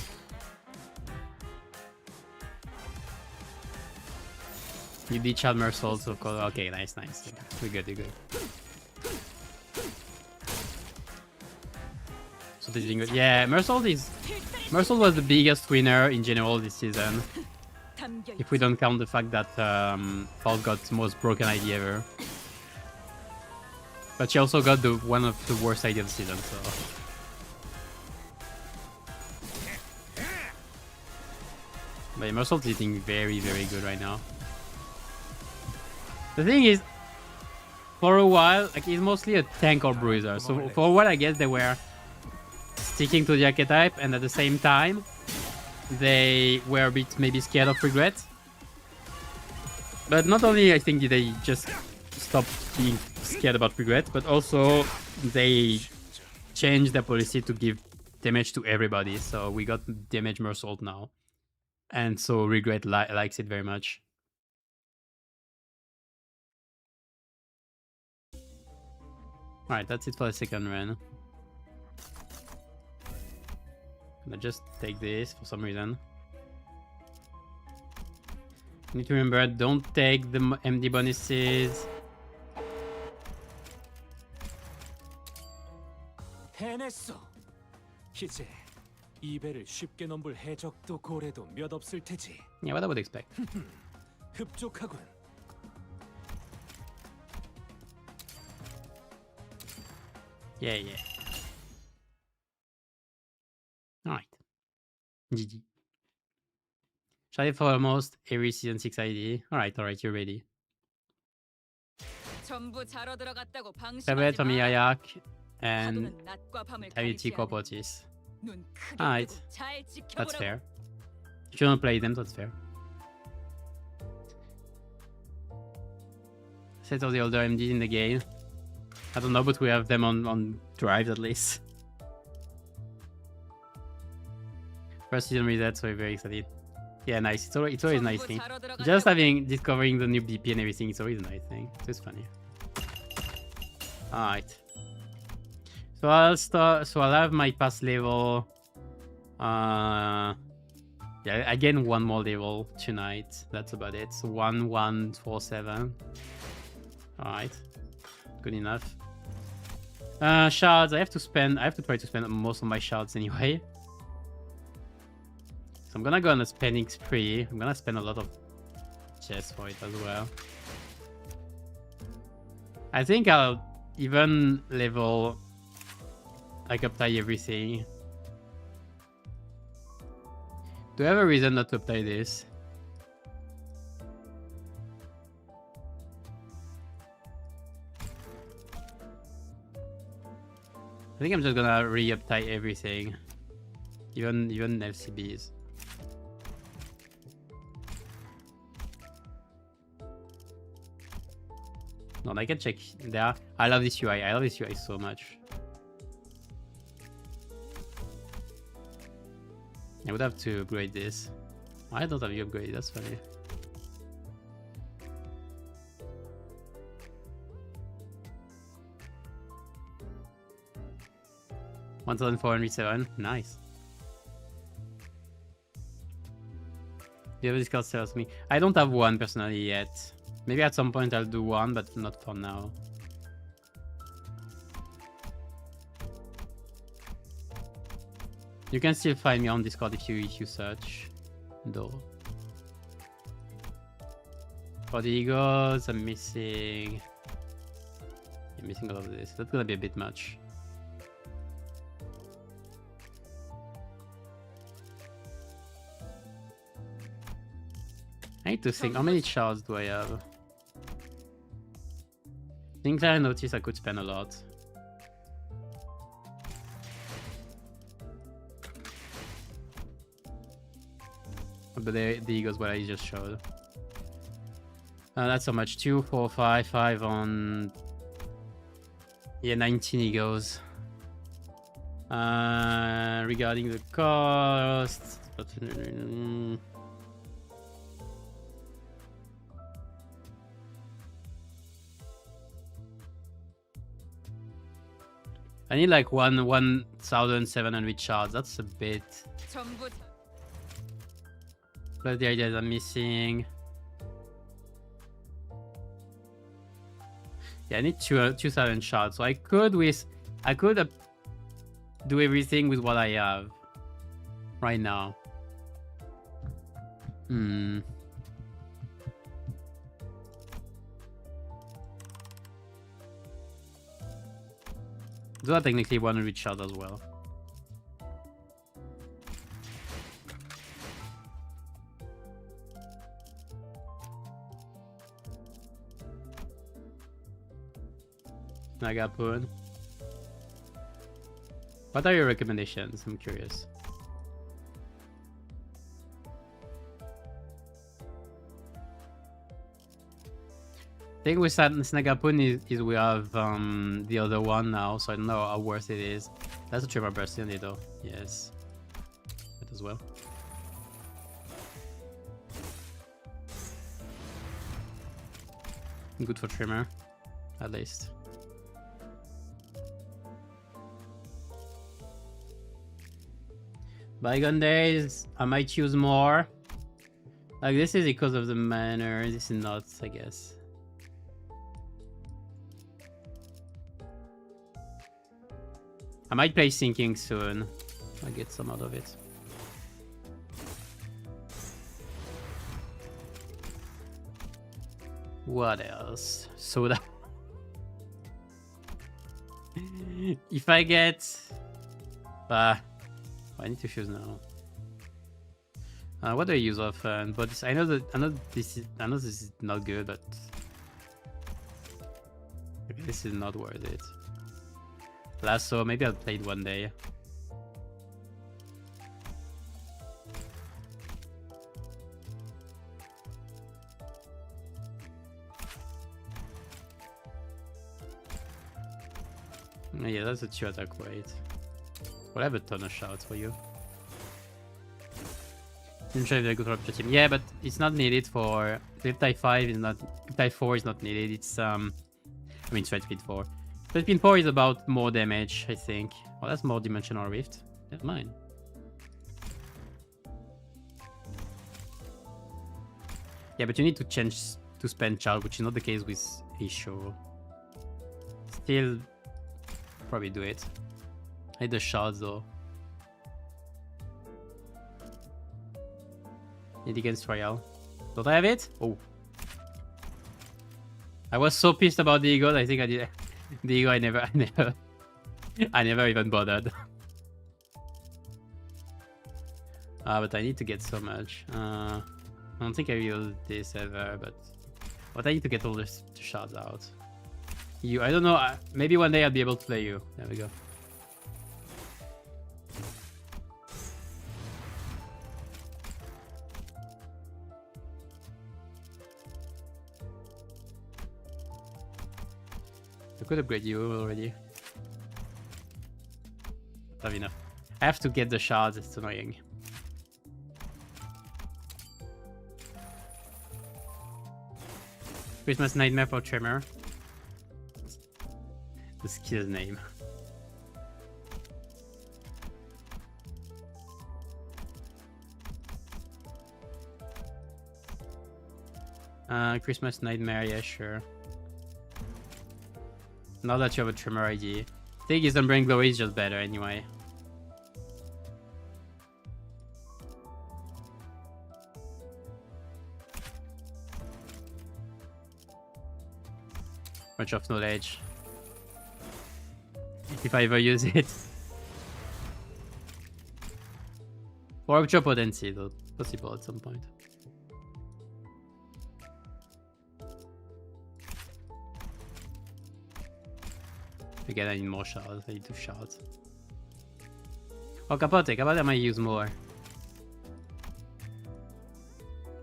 You did chat Mersoul, of course. Okay, nice. We're good. So this is good. Yeah, Mersoul was the biggest winner in general this season. If we don't count the fact that Paul got the most broken ID ever. But she also got one of the worst ID of the season, so... But Mersoul's eating very, very good right now. The thing is, for a while, like, he's mostly a tank or bruiser. So for a while, I guess they were sticking to the archetype, and at the same time, they were a bit maybe scared of regret. But not only I think did they just stop being scared about regret, but also they changed their policy to give damage to everybody. So we got damage Mersoul now. And so regret likes it very much. Alright, that's it for the second run. I'm gonna just take this for some reason. You need to remember, don't take the MD bonuses. 해냈어. 이제 이 배를 쉽게 넘볼 해적도 고래도 몇 없을 테지. Yeah, what I would expect. 흡족하군. Yeah. Alright. GG. Try for almost every season 6 ID. Alright, you're ready. 전부 자러 들어갔다고 Tablet 방심하지 from 마. Iayak and 파도는 낮과 밤을 Daviti 가리지 않으니 Corpotis. 눈 크게 Alright. 뜨고 잘 That's 지켜보라고. fair. If you don't play them, that's fair. Set of the older MDs in the game. I don't know, but we have them on drives at least. First season reset, so we're very excited. Yeah, nice. It's always nice thing. Just discovering the new BP and everything, it's always a nice thing. It's just funny. Alright. So I'll start. So I'll have my pass level. Yeah, I gain one more level tonight. That's about it. So 1147. Alright. Good enough. Shards. I have to try to spend most of my shards anyway. So I'm gonna go on a spending spree. I'm gonna spend a lot of chests for it as well. I think I'll even level, like, uptie everything. Do I have a reason not to uptie this? I think I'm just gonna re-uptie everything. Even LCBs. No, I can check there. I love this UI. I love this UI so much. I would have to upgrade this. Why don't have you upgrade? That's funny. $1,407. Nice. Do you have a Discord serves me? I don't have one personally yet. Maybe at some point I'll do one, but not for now. You can still find me on Discord if you search, though. For the Eagles, I'm missing I'm missing a lot of this. That's gonna be a bit much. I need to think, how many shards do I have? Things I noticed I could spend a lot. But the ego's what I just showed. That's how much? 2, 4, 5, 5 on... Yeah, 19 egos. Regarding the cost... I need like 1,700 shards. That's a bit. 전부 Plus the ideas I'm missing. Yeah, I need 2,000 shards. So I could do everything with what I have right now. Those are technically 100 shards as well. Nagapun. What are your recommendations? I'm curious. The thing with Snagapun is we have the other one now, so I don't know how worth it is. That's a trimmer burst in it though. Yes. That as well. Good for trimmer, at least. Bygone days, I might use more. Like this is because of the manner, this is not, I guess. I might play Sinking soon. I'll get some out of it. What else? Soda. If I get... I need to choose now. What do I use often? But this, I know this is not good, but this is not worth it. Lasso, maybe I'll play it one day. Yeah, that's a 2 attack weight. We'll have a ton of shouts for you. I'm sure they're good for option team. Yeah, but it's not needed for type 5 is not type 4 is not needed. It's I mean straight speed 4. Straight speed 4 is about more damage, I think. Well, that's more dimensional rift. That's mine. Yeah, but you need to change to spend child, which is not the case with Isho. Still probably do it. I need the shards though. Need against Royale. Don't I have it? Oh. I was so pissed about the ego. I think I did. The ego, I never even bothered. But I need to get so much. I don't think I will this ever, but I need to get all the shards out. You, I don't know. Maybe one day I'll be able to play you. There we go. I could upgrade you already. Not enough. I have to get the shards, it's annoying. Christmas Nightmare for Trimmer. The skill's name. Christmas Nightmare, yeah, sure. Now that you have a Trimmer ID. Thing is, Unbring Glory is just better anyway. Much of knowledge. if I ever use it. For rupture potency, though, possible at some point. Again, I need more shards. I need 2 shards. Oh, Capote. Capote I might use more.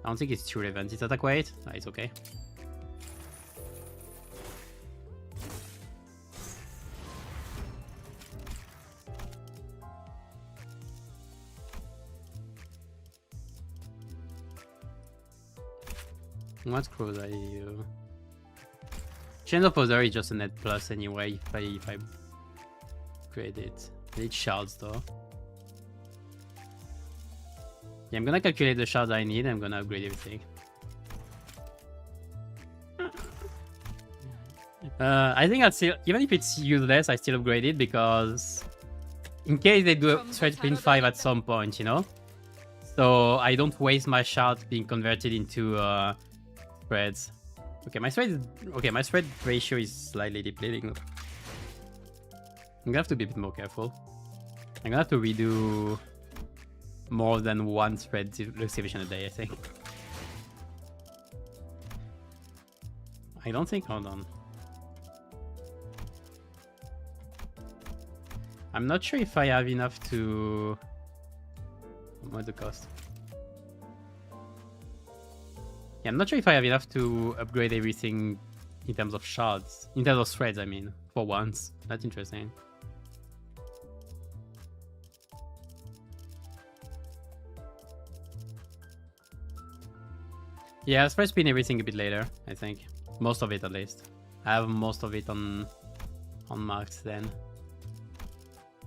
I don't think it's too relevant. It's attack weight? No, it's okay. What screws are you? Chain of Poser is just a net plus anyway if I create it. I need shards though. Yeah, I'm gonna calculate the shards I need. I'm gonna upgrade everything. I think I'd still, even if it's useless, I still upgrade it because in case they do a thread spin 5 at some point, you know? So I don't waste my shards being converted into threads. Okay, my thread ratio is slightly depleting. I'm gonna have to be a bit more careful. I'm gonna have to redo more than 1 thread excavation a day, I think. I don't think, hold on. I'm not sure if I have enough to... What's the cost? Yeah, I'm not sure if I have enough to upgrade everything in terms of shards. In terms of threads, I mean, for once. That's interesting. Yeah, I'll thread spin everything a bit later, I think. Most of it at least. I have most of it on max then.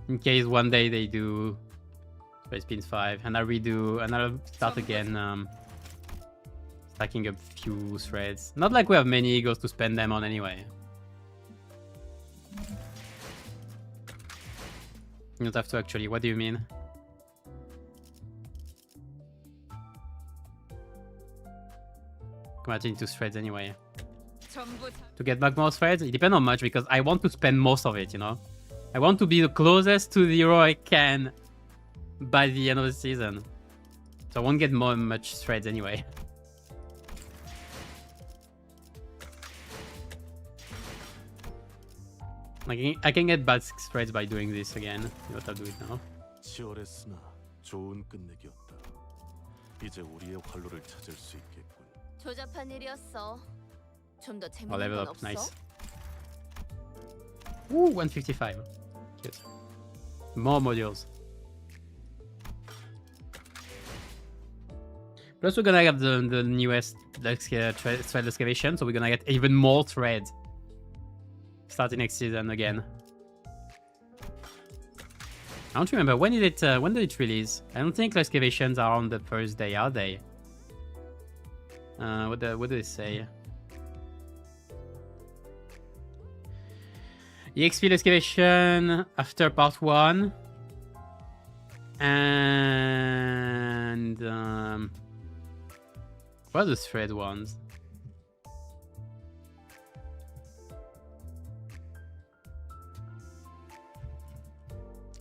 In case one day they do thread spins 5 and I redo and I'll start again stacking a few threads. Not like we have many egos to spend them on anyway. You don't have to actually, what do you mean? Convert it into threads anyway. To get back more threads, it depends on much because I want to spend most of it, you know? I want to be the closest to the hero I can by the end of the season. So I won't get much threads anyway. I can get bad 6 threads by doing this again. What I'll do it now. 치열했으나 좋은 끝내기였다. 이제 우리의 활로를 찾을 수 있겠군. 조잡한 일이었어. 좀 더 I'll 재밌는 level 건 up, 없어? nice. Ooh, 155. Good. More modules. Plus we're gonna have the newest thread excavation, so we're gonna get even more threads. Starting next season again. I don't remember when did it release? I don't think excavations are on the first day, are they? What do they say? EXP excavation after part 1. And what are the thread ones?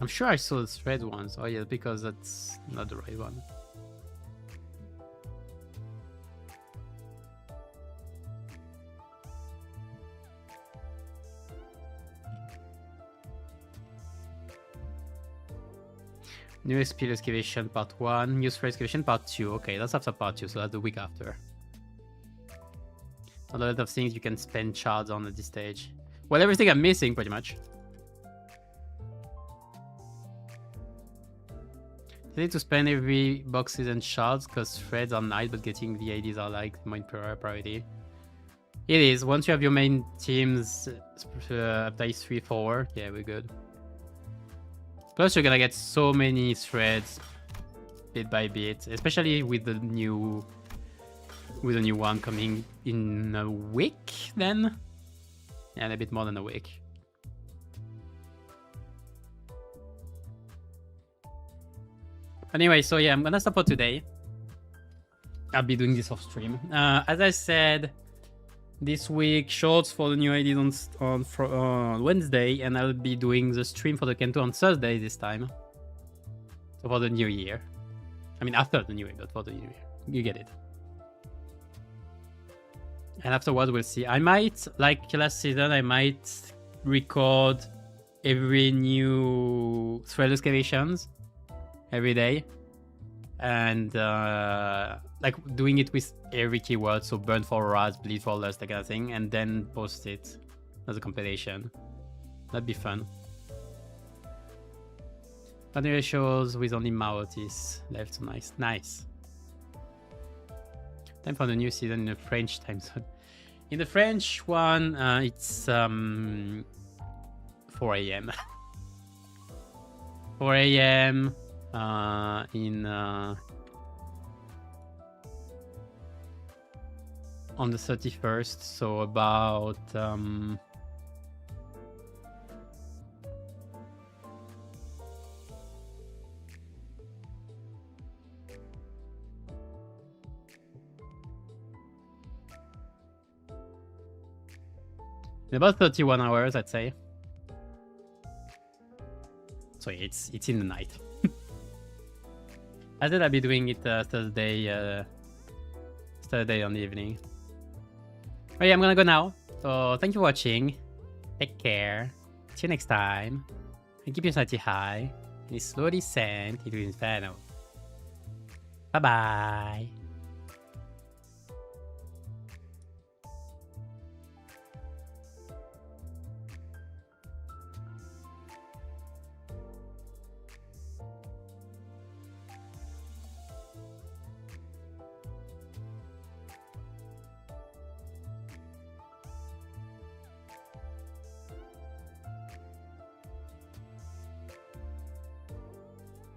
I'm sure I saw the thread ones. Oh yeah, because that's not the right one. New skill excavation part 1, new thread excavation part 2. Okay, that's after part 2, so that's the week after. A lot of things you can spend shards on at this stage. Well, everything I'm missing, pretty much. You need to spend every boxes and shards because threads are nice, but getting the ADs are like main priority. It is. Once you have your main teams updates 3, 4, yeah, we're good. Plus, you're gonna get so many threads bit by bit, especially with the new one coming in a week. Then, and a bit more than a week. Anyway, so yeah, I'm gonna stop for today. I'll be doing this off stream. As I said, this week shorts for the new IDs on Wednesday, and I'll be doing the stream for the Kento on Thursday this time. So for the new year. I mean after the new year, but for the new year. You get it. And afterwards we'll see. I might, like last season, I might record every new thread excavations every day. And like doing it with every keyword, so burn for Raz, bleed for lust, that kind of thing, and then post it as a compilation. That'd be fun. Continuous shows with only Maotis left, so nice. Nice. Time for the new season in the French time zone. In the French one, it's 4 a.m. 4 a.m. In on the 31st, so about in about 31 hours, I'd say. So it's in the night. I said I'll be doing it Thursday on the evening. Oh yeah, I'm gonna go now. So thank you for watching. Take care. See you next time. And keep your sanity high. And slowly send into inferno. Bye bye.